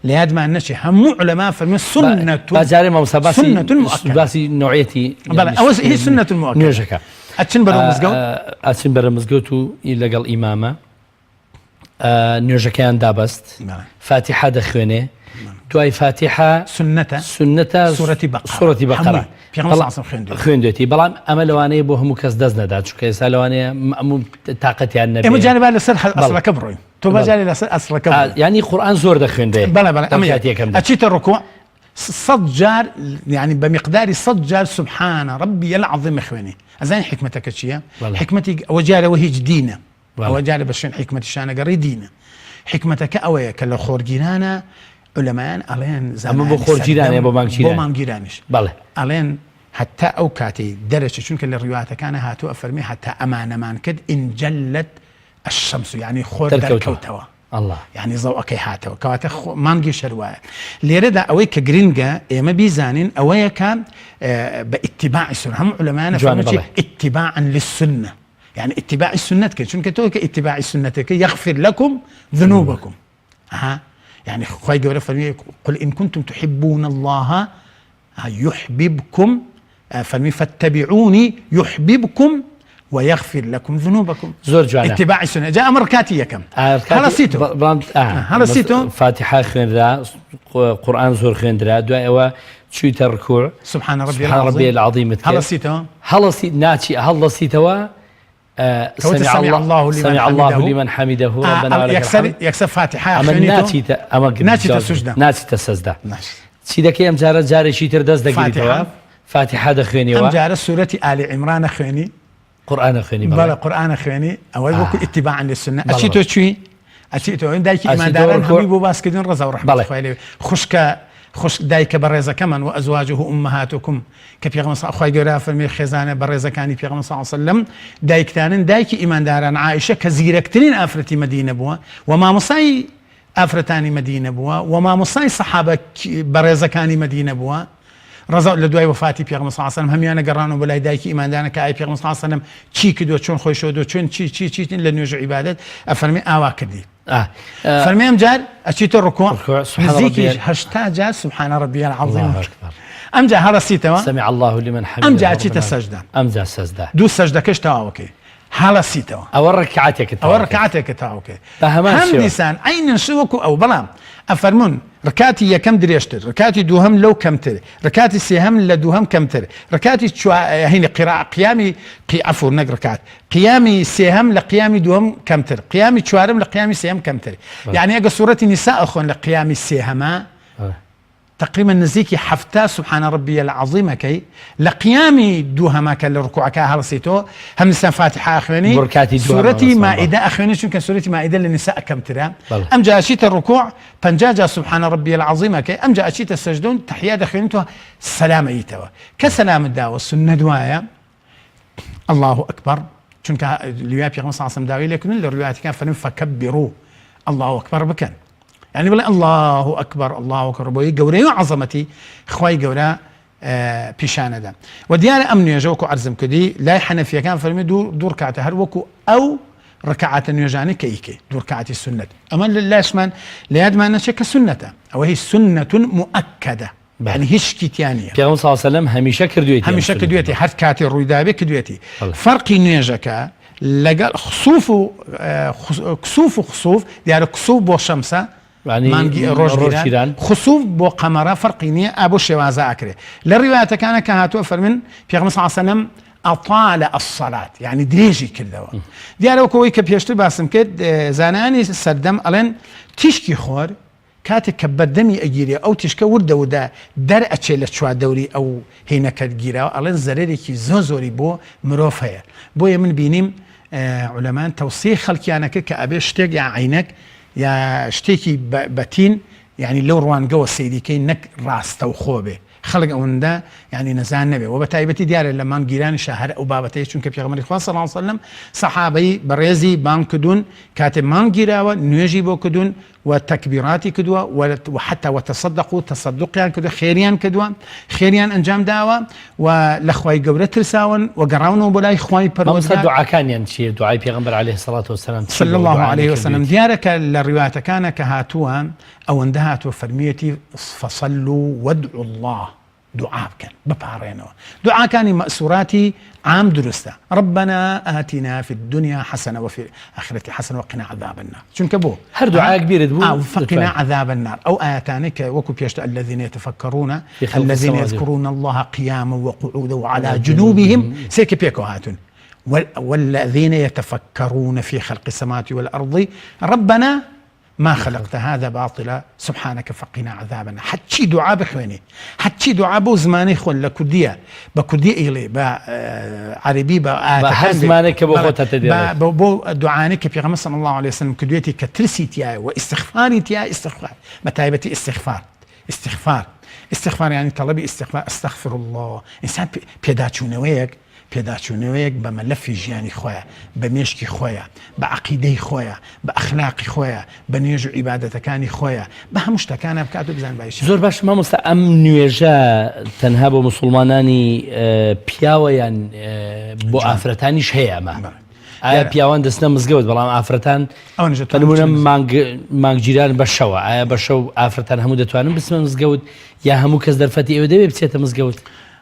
لە یادمان نەچێ هەموو عولەما فەرموون سنەت باجارێ مەوسە باسی نوعیەتی بەڵێ ئەوە هی سنەت مؤکدە نوێژەکە ئەچن بەرەو مزگەوت ئەچن بەرەو مزگەوت و لەگەڵ ئیمامە نوێژەکەیان دابەست فاتحە دەخوێنێ، دوای فاتحە سنەتە سوورەتی بەقەرە خوێندوێتی. بەڵام ئەمە لەوانەیە بۆ هەموو کەس دەست نەدا، چونکە ئێستا لەوانەیە هەموو تااقەتیان نەبێت. ئێمە جانێبا لەسەر ئەسڵەکە بڕۆین، تۆ بەجارێ لەسەر ئەسڵەکە ینی قورئان زۆر دەخوێندێ. بەڵێ ئەمە ئەچیتە ڕکوع 100 جار، يعني بمقدار 100 جار سبحان ربي العظيم خويني. أزين حكمتك شيء حكمتي وجارة وهي دينه وجارة بشين حكمتي شانة قري دينه حكمتك أويا كلا خورجيرانا علماء ألين زمان أما بخورجيران بو مانجيرانش بله ألين حتى أوكاتي درجة شون كل الروايات كان هاتو أفرمي حتى أمانة مان كد إن جلت الشمس يعني خور دركوتوا الله يعني ضوءك هاتوا كواتخ مانجي شرواية ليردا أويك جرينجا إما بيزانين أويك باتباع السنة هم علماء فهمتي اتباعا للسنة يعني اتباع السنة كشون كتوك اتباع السنة يغفر لكم ذنوبكم يعني خوي جورا فرمي قل إن كنتم تحبون الله يحببكم فرمي فاتبعوني يحببكم ويغفر لكم ذنوبكم زور جوانا اتباع السنة جاء أمر كاتي كم هلا سيتو هلا سيتو فاتحة خندرا قرآن زور خندرا دعاء شو تركوع سبحان ربي العظيم هلا سيتو هلا سيت ناتي هلا سيتوا سمع الله لمن حمده ربنا ولك الحمد يكسب فاتحة ناتي سجدة ناتي السجدة سيدا كي أمجار جاري شيتر دز دقيقة فاتحة دخويني أمجار سورة آل عمران خويني قرآن خويني بلا قرآن خويني أول بكل اتباعا للسنة أشيتو شوي أشيتو دايك إيمان داران همي بو باسكدين رضا ورحمة الله خش دايك برزة كمان وأزواجه أمهاتكم كبيغم صلى الله عليه وسلم فرمي خزانة برزة كان بيغم صلى الله عليه وسلم دايك تانن دايك إيمان داران عائشة كزيركتنين آفرتي مدينة بوا وما مصاي آفرتاني مدينة بوا وما مصاي صحابة برزة كان مدينة بوا رضا لدواي وفاتي بيغم صلى الله عليه وسلم هم يانا قرانو بلاي دايك إيمان داران كأي بيغم صلى الله عليه وسلم چي كدو چون خوشو دو چون چي لنوجع عبادت أفرمي آوا كدي فرميم جار أشيت الركوع سبحان ربي هشتا جار سبحان ربي العظيم ئەمجا هەڵەسیتەوە سمع الله لمن حمده ئەمجا چیتە سەجدە ئەمجا سەجدە دوو سەجدەکەش تەواوکەی هەڵەسیتەوە ئەوە ڕکعاتێکە ئەوە ڕکعاتێکە تەواوکەی بە هەمان هەم شێوە. دیسان عینەن شوەکو ئەو بەڵام ئەفەرمون ڕکاتی یەکەم درێژتر ڕکاتی دووهەم لەو کەمتر ڕکاتی سێهەم لە دووهەم کەمتر ڕکاتی هینی قیامی عەفو نەک ڕکات قیامی سێهەم لە قیامی دووهەم کەمتر قیامی چوارەم لە قیامی سێهەم کەمتر یعنی ئەگە سوورەتی نیسا ئەخۆن لە قیامی سێهەمە تقريبا نزيكي حفتا سبحان ربي العظيم كي لقيامي دوها كان لركوعك هلسيتو هم نسان فاتحة أخواني سورتي مائدة أخواني شو كان سورتي مائدة للنساء كم ترى أم جاء أشيت الركوع فنجاجا سبحان ربي العظيم كي أم جاء أشيت السجدون تحيات أخوانيتو سلام أيتوا كسلام الدعوة السنة دوايا الله أكبر چونك الرواية في 15 داوي لكن الروايات كان فكبروا الله أكبر بكن يعني بلا الله أكبر الله أكبر بوي قوري وعظمتي خواي قورا بيشانة دا وديانا أمن يجوكو عرزم كدي لا حنفية كان فرمي دور ركعته هروكو أو ركعة يجاني كيكي دور ركعة السنة أما لله اسمان لياد ما نشك السنة أو هي سنة مؤكدة يعني هيش كيتيانية في صلى الله عليه وسلم هميشه كردويتي هميشه كردويتي حد كاتي الرويدابي كردويتي فرقي نيجاكا لقال خسوف يعني كسوف بو شمسة يعني روجيران خسوف بو قمرة فرقينية أبو شوازا أكره للرواية كان كهاتو فرمن في 15 سنة أطال الصلاة يعني دريجي كله ديالو كوي كبيشتو باسم كد زاناني سردم ألين تشكي خور كاتك كبدمي أجيري أو تشكي ورده ودا در أتشيل شوى دوري أو هنا كتجيرا ألين زريري كي زوزوري بو مروفها بو يمن بينيم علماء توصيخ خلقيانا كأبي شتيق يا عينك يا شتيكي باتين يعني لو روان قوى السيدي كي نك راس توخوبه خلق اوندا يعني نزان نبي وبتايبتي ديار لما جيران شهر او بابتي چونك پیغمبر خدا صلى الله عليه وسلم صحابي بريزي بانكدون كاتب مان جيراوا نيجيبو كدون وتكبيراتي كدوا وحتى وتصدقوا تصدقيان كدوا خيريان كدوا خيريان انجام داوا والاخوي قبره ترساون وقراونو بلاي اخوي بروز دعاء كان يعني دعاء پیغمبر عليه الصلاه والسلام صلى الله عليه وسلم ديارك الروايه كان كهاتوا او اندهاتوا فرميتي فصلوا وادعوا الله دعاء كان ببارينو دعاء كان مأسوراتي عام درسته ربنا آتنا في الدنيا حسنة وفي الآخرة حسنة وقنا عذاب النار شون كبو هر دعاء كبير دبو وفقنا عذاب النار أو آياتانك وكو بيشت الذين يتفكرون الذين يذكرون الله قياما وقعودا وعلى جنوبهم سيك بيكو هاتون والذين يتفكرون في خلق السماوات والأرض ربنا ما خلقت هذا باطلا سبحانك فقنا عذابنا حتشي دعاء بخويني حتشي دعاء بو زماني خون لكردية بكردية إلي بعربي بحر زمانك بو خوتا تدير بو دعانك في غمس صلى الله عليه وسلم كرديتي كترسي تياي واستغفاري تياي استغفار متايبتي استغفار يعني طلبي استغفار استغفر الله إنسان بيداتشونويك پێداچوونەوەیەک بە مەلەفی ژیانی خۆیە بە مێشکی خۆیە بە عەقیدەی خۆیە بە ئەخلاقی خۆیە بە نوێژ و عیبادەتەکانی خۆیە بە هەموو شتەکانە بکات و بزان باشە زۆر باش مامۆستا ئەم نوێژە تەنها بۆ موسڵمانانی پیاوە یان بۆ ئافرەتانیش هەیە ئەمە ئایا پیاوان دەستنە مزگەوت بەڵام ئافرەتان بەنمونە مانگگیران بە شەوە ئایا بە شەو ئافرەتان هەموو دەتوانن بچمە مزگەوت یا هەموو کەس دەرفەتی ئێوە دەوێت بچێتە مزگەوت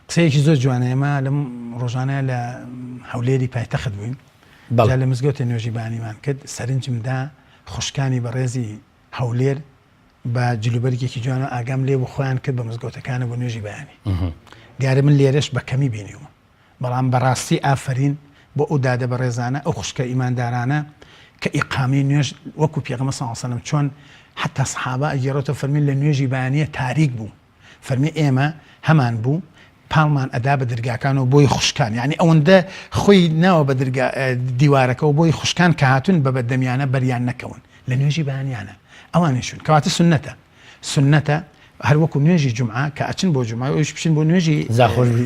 قسەیەکی زۆر جوانە ئێمە لەم ڕۆژانە لە هەولێری پایتەخت بووین لە مزگەوتە نوێژیبانیمان کرد سەرنجمدا خوشکانی بەڕێزی هەولێر بە جلوبەرگێکی جوانە ئاگام لێ بۆ خۆیان کرد بە مزگەوتەکانە بۆ نوێژی بەیانی دیارە من لێرەش بە کەمی بینیومە بەڵام بەڕاستی ئافرین بۆ ئەو دادە بەڕێزانە ئەو خوشکە ئیماندارانە کە ئیقامی نوێژ وەکو پێغەمبەر صلی الله علیه وسلم چۆن حتا سەحابە ئەگەڕێتەوە فەرمین لە نوێژی بەیانیە تاریک بوو فەرمی ئێمە هەمان بوو پاڵمان ئەدا بە دەرگاکان و بۆی خوشکان یعنی ئەوەندە خۆی ناوە بە دیوارەکە و بۆی خوشکان کە هاتون بە بەردەمیانە بەریان نەکەون لە نوێژی بەیانیانە ئەوانیشون کەواتە سنەتە هەر وەکو نوێژی جومعە کە ئەچن بۆ جومعە ئەوش بچن بۆ نوێژی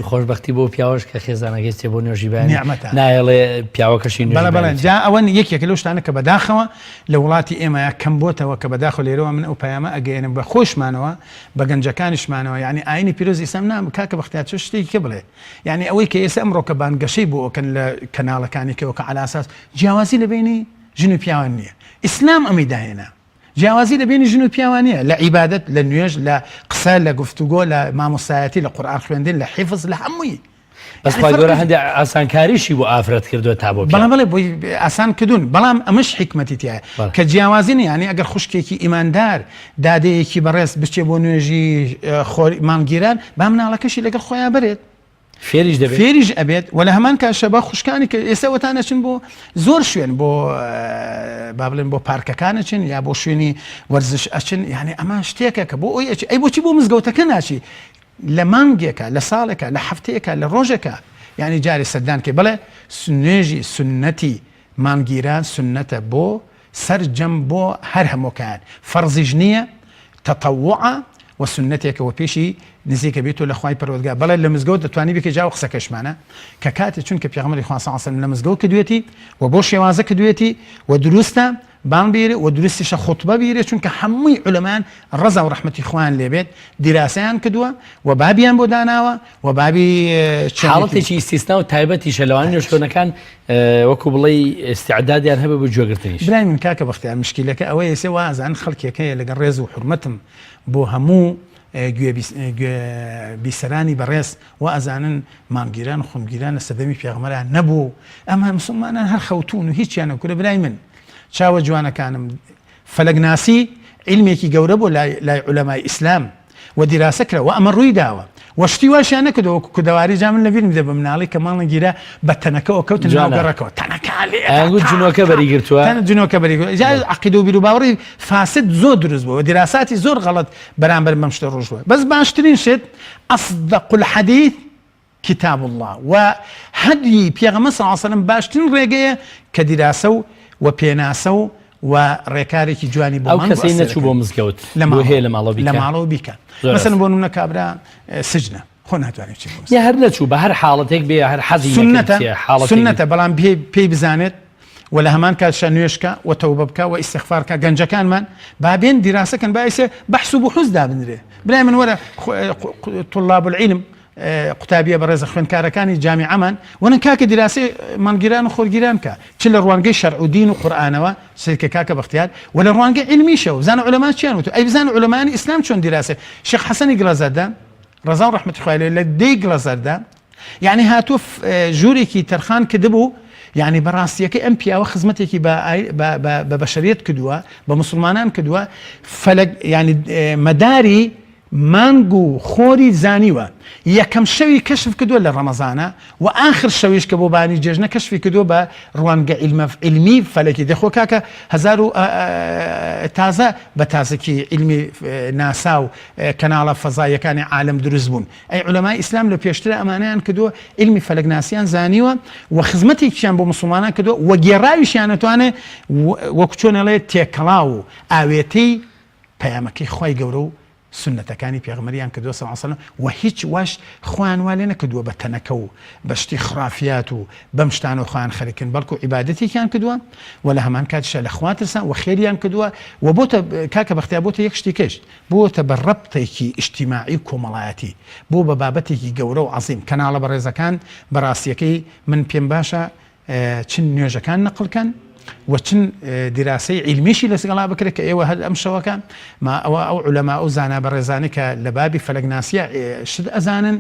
خۆشبەختی بۆ پیاوەش کە خێزانەکەی چێ بۆ نوێژی بەیانی نایەڵێ پیاوەکەشی نوێژی بەڵێ جا ئەوەن یەکێک لەو شتانە کە بەداخەوە لە وڵاتی ئێمە کەم بۆتەوە کە بەداخەوە لێرەوە من ئەو پەیامە ئەگەێنم بە خۆشمانەوە بە گەنجەکانیشمانەوە یعنی ئاینی پیرۆزی ئیسلام نام کاکە بەختیار چ شتێکی کە بڵێ یعنی ئەوەی کە ئێستا ئەمڕۆ کە بانگەشەی بۆ ئەوکەن لە کەناڵەکانی کەوە کە عەلا ئەساس جیاوازی لە بینی ژن و پیاوان نییە ئیسلام ئەمەی داهێنا جیاوازی لە بینی ژن و پیاوان نییە لە عیبادەت لە نوێژ لە قسە لە گفتوگۆ لە مامۆستایەتی لە قورئان خوێندن لە حیفز لە هەمووی بەس خی گەورە هەندێک ئاسانکاریشی بۆ ئافرەت کردووە تا بۆ بەڵێ بۆی ئاسان کردوون بەڵام ئەمەش حکمەتی تایە کە جیاوازی ینی ئەگەر خوشکێکی ئیماندار دادەیەکی بەڕێز بچێ بۆ نوێژی مانگیران با مناڵەکەشی لەگەڵ خۆیان بێت فێریش ئەبێت و لە هەمان کاشە بە خوشکانی کە ئێستا وەتانەچن بۆ زۆر شوێن بۆ با بڵێن بۆ پارکەکانەچن یا بۆ شوێنی وەرزش ئەچن یعنی ئەمە شتێکە کە بۆ ئەوی ئەی بۆچی بۆ مزگەوتەکە ناچی لە مانگێکە لە ساڵێکە لە هەفتەیەکە لە ڕۆژێکە یعنی جاری سەردان کە بڵێ نوێژی سنەتی مانگیران سنەتە بۆ سەرجەم بۆ هەر هەمووکان فەرزیش نییە تەتەووعە و سنەتێکەوە پێشی نزیکە بێتۆ لە خوای پەروەردگار بەڵێ لە مزگەوت دەتوانی بکە جاو قسەکەشمانە کە کاتێک چونکە پێغەمبەری خوا صلی الله علیه و سلم لە مزگەوت کردوێتی و بۆ شێوازە کردوێتی و دروستە بان بیرێ و دروستیشە خوتبە بیرێ چونکە هەمووی عولەمان ڕەزا و ڕەحمەتی خوان لێبێت دیراسەیان کردووە و بابیان بۆ داناوە و بابی حاڵەتێکی ئیستیسنا و تایبەتیشە لەوانەیە نوێژخۆنەکان وەکو بڵێ ئیستیعدادیان هەبێ بۆ گوێگرتنیش. برای من کاکە بەختیار مشکلەکە ئەوەیە سێ وازان خەڵکێکەیە لەگەڵ ڕێز و حورمەتم بۆ هەموو بیسەرانی بەڕێز و ئەزانن مانگیران و خونگیران لە سەردەمی پێغەمبەران نەبوو ئەمە مسلمانان هەر خەوتون و هیچیان نەکورە. برای من چاوە جوانەکانم فەلەگناسی علمێکی گەورە بۆ لای عولەمای ئیسلام و دیراسە کرا و ئەمە ڕووی داوە وەشتی واشیان نەکردەوە کودەواری جا من لەبیر میدە بە مناڵی کە ماڵە گیرە بە تەنەکەەوە کەوتن ناوگەڕەکەەوە جنۆکە بەریگرتووە جنۆکە بەریگرتووە عەقیدە و بیر و باوەڕی فاسد زۆر دروست بووە دراساتی زۆر غەڵەت بەرامبەر بەم شتە ڕۆژ بووە. بەس باشترین شت ئەصدق الحەدیث کتاب الله و هەدی پێغەمبەر صلی الله علیه و سلم باشترین ڕێگەیە کە دیراسە و پێناسە و ڕێکارێکی جوانی بۆ ئەو کەسەی نەچوو بۆ مزگەوت لە ماڵەوە بیکە مەسەن بۆ نمونە کابرا سجنە خۆ ناتوانێت چی بۆ یا هەر نەچوو بە هەر حاڵەتێک بێ هەر حەزی سنەتە بەڵام پێی بزانێت و لە هەمان کاتشە نوێشکە و تەوبە بکە و ئیستیغفارکە گەنجەکانمان بابێن دیراسەکەن باعثێ بەحث و بحوث دابنرێ. برای من وەرە طلاب العلم قوتابیە بەڕێزە خوێندکارەکانی جامیعەمان وەنە کاکە دیراسی مانگیران و خۆرگیران کە چ لە ڕوانگەی شەرع و دین و قورئانەوە سێکە کاکە بەختیار و لە ڕوانگەی علمیشە و بزانە عولەما چیان وتو ئەی بزانە عولەمانی ئیسلام چۆن دیراسێ. شێخ حەسەنی گڵەزەردان ڕەزا و ڕەحمەتی خوای لێ لە دەی گڵەزەردان یعنی هاتووە ژوورێکی تەرخان کردبوو یعنی بەڕاستیەکەی ئەم پیاوە خزمەتێکی بە بەشەریەت کردووە بە مسلمانان کردووە ینی مەداری مانگ و خۆری زانیوە یەکەم شەوی کەشف کردووە لە ڕەمەزانە و ئاخر شەویش کە بۆ بانی جێژنە کەشفی کردووە بە ڕوانگە علمی فەلەکی دەخۆ کاکە هەزار و تازە بە تازەکی علمی ناسا و کەناڵە فەزایەکانی عالم دروست بوون. ئەی عولەمای ئیسلام لە پێشترە ئەمانەیان کردووە علمی فەلەگناسیان زانیوە و خزمەتێکیان بۆ مسلمانان کردووە و گێڕاویشیان نەتوانێت وەکو چۆنەڵێ تێکەڵاو و ئاوێتەی پەیامەکەی خوای گەورە و سنەتەکانی پێغەمبەریان کردووە صلی الله علیه و سلم و هیچ واش خوان والێ نەکردووە بە تەنەکە و بەشتی خرافیات و بەم شتانە خوان خەریکن بەڵکو عیبادەتێکیان کردووە و لە هەمان کاتیشە لە خوا ترسان و خێریان کردووە و بۆتە کاکە بەختیار بۆتە یەک شتی کەشت بۆتە بە ڕەبتێکی ئیجتیماعی کۆمەڵایەتی بۆ بە بابەتێکی گەورە و عەزیم. کەناڵە بەڕێزەکان بەڕاستیەکەی من پێم باشە چن نوێژەکان نەقڵکەن و چن دیراسەی علمیشی لەسگەڵا بکرێت کە ئێوە هەر ئەم شەوەکە ما ئەوە ئەو عولەما و زانا بەڕێزانە کە لە بابی فەلەگناسیە شت ئەزانن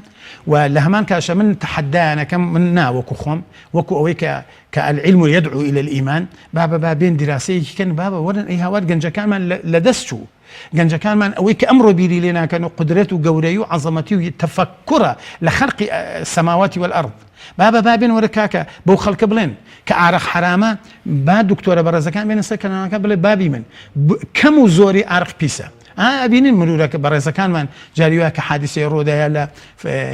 و لە هەمان کاشە من تەحەدایانەکەم من ناوەکو خۆم وەکو ئەوەی کە العلم يدعو إلى الإيمان بابێن دیراسەیەکی کەن بابە وەرن ئەی هاوار گەنجەکانمان لە دەست چوو گەنجەکانمان ئەوەی کە ئەمڕۆ بیری لێ ناکەن و قدرەت و گەورەی و عەزەمەتی و تەفەککوڕە لە خەلقی السەماوات والأرض بابێن وەرە کاکە بەو خەڵکە بڵێن کە ئارەق حرامە با دکتۆرە بەڕێزەکان بێنە سەر کەناڵەکە بڵێ بابی من کەم و زۆری ئارق پیسە ئەبینین مرورەکە بەڕێزەکانمان جاریوە کە حادیسەی ڕۆدایە لە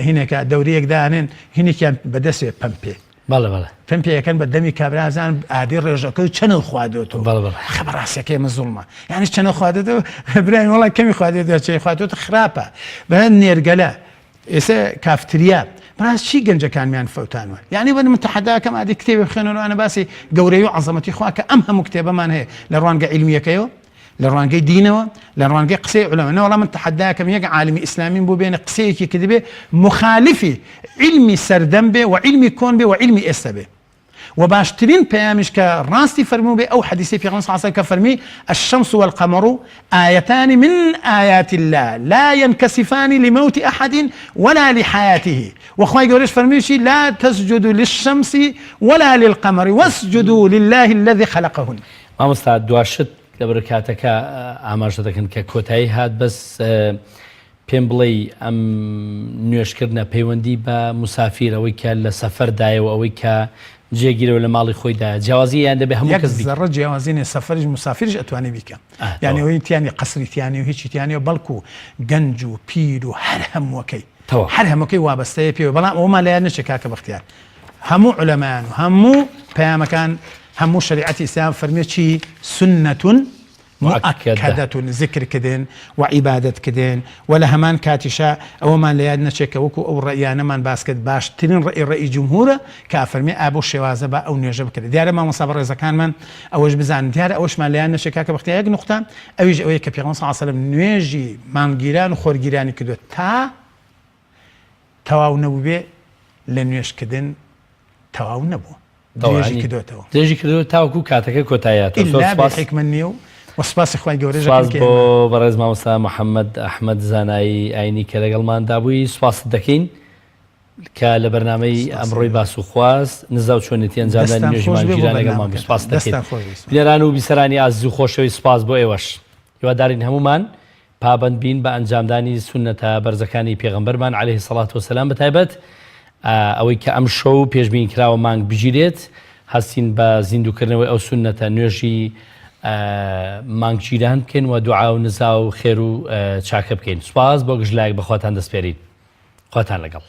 هینێکە دەورەیەکدانێن هینێکیان بەدەستێ پەمپێ پەمپەکەن بە دەمی کابرازان ئادی ڕێژەکە و چەنە خوادێتەوە بەڕاستیەکەی مە زوڵمە یعنی چەنە خوادێتەوە برای وڵای کەمی خوادێتەوە چی خوادێتە خراپە بە نێرگەلە ئێستا کافتریا بەڕاست چی گەنجەکانمیان فەوتانوە یعنی بە من تەحەداکەم ئادی کتێبی بخوێنەوە باسی گەورەی و عەزەمەتی خوا کە ئەم هەموو کتێبەمان هەیە لە ڕوانگە علمیەکەیەوە لە ڕوانگەی دینەوە لە ڕوانگەی قسەی عولەما وەڵام من تەحەداکەم یەک عالمی ئیسلامی بۆ بێنە قسەیەکی کە دەبێ مخالفی علمی سەردەم بێ و علمی کۆن بێ و علمی ئێستا بێ وباشترين بيامش كراستي فرمو بي أو حديثي في غنص عصر كفرمي الشمس والقمر آيتان من آيات الله لا ينكسفان لموت أحد ولا لحياته وخواي قوليش فرميشي لا تسجدوا للشمس ولا للقمر واسجدوا لله الذي خلقهن. ما مستعد دواشت لبركاتك ئاماژە دەکەن کە کۆتایی هات بەس پێم بڵێ ئەم نوێشکردنە پەیوەندی بە مسافیرەوەی کە لە سەفەردایەوە ئەوەی کە جێگیرەوە لە ماڵی خۆیدا جیاوازییان دەبێ هەموو کەس زەڕە جیاوازینێ سەفەرش مسافرش ئەتوانێ بیکە یعنی ئەوەی تیانی قەسری تیانی و هیچی تیانی و بەڵکو گەنج و پیر و هەر هەمووەکەی هەر هەمووەکەی وابەستەیە پێوە بەڵام ئەومان لایەن نەچێ کاکە بەختیار هەموو عولەمان و هەموو پەیامەکان هەموو شریعەتی ئیسلام فەرمێ چی سنەتون مؤكدة ذكر كدين وعبادة كدين ولا همان كاتشا أو ما ليادنا شيك وكو أو رأيانا من باسكت باش تنين رأي جمهورة كافرمي أبو الشوازة با أو نيجب كده ديارة ما مصابر إذا كان من أوش بزان ديارة أوش ما ليادنا شيكاك بختيار نقطة أويج أوي كبيرون صلى الله عليه وسلم نيجي مان جيران وخور جيراني كدو تواو نبوبي لنيش كدين تواو نبو دريجي كدو تواو دريجي كدو تاو كو كاتك كوتايات إلا بحكمة نيو وسپاس خوای گەورەی سپاس بۆ بەڕێز مامۆستا محەممەد ئەحمەد زانایی ئاینی کە لەگەڵماندا بووی سوپاست دەکەین کە لە بەرنامەی ئەمڕۆی باس و خواست نزا و چۆنێتی ئەنجامدانی نوێژمان گیران لەگەڵمان سپاس دەکەین بینەران و بیسەرانی ئازیز و خۆشەوی سپاس بۆ ئێوەش هیوادارین هەمومان پابەند بین بە ئەنجامدانی سونەتە بەرزەکانی پێغەمبەرمان عەلەیهی سەڵات وسەلام بەتایبەت ئەوەی کە ئەم شەو پێشبینی کراوە مانگ بگیرێت هەستین بە زیندووکردنەوەی ئەو سونەتە نوێژی مانگگیران بکەین و دوعا و نزا و خێر و چاکە بکەین سوپاس بۆ گژلایەک بەخواتان دەسپێرین خواتان لەگەڵ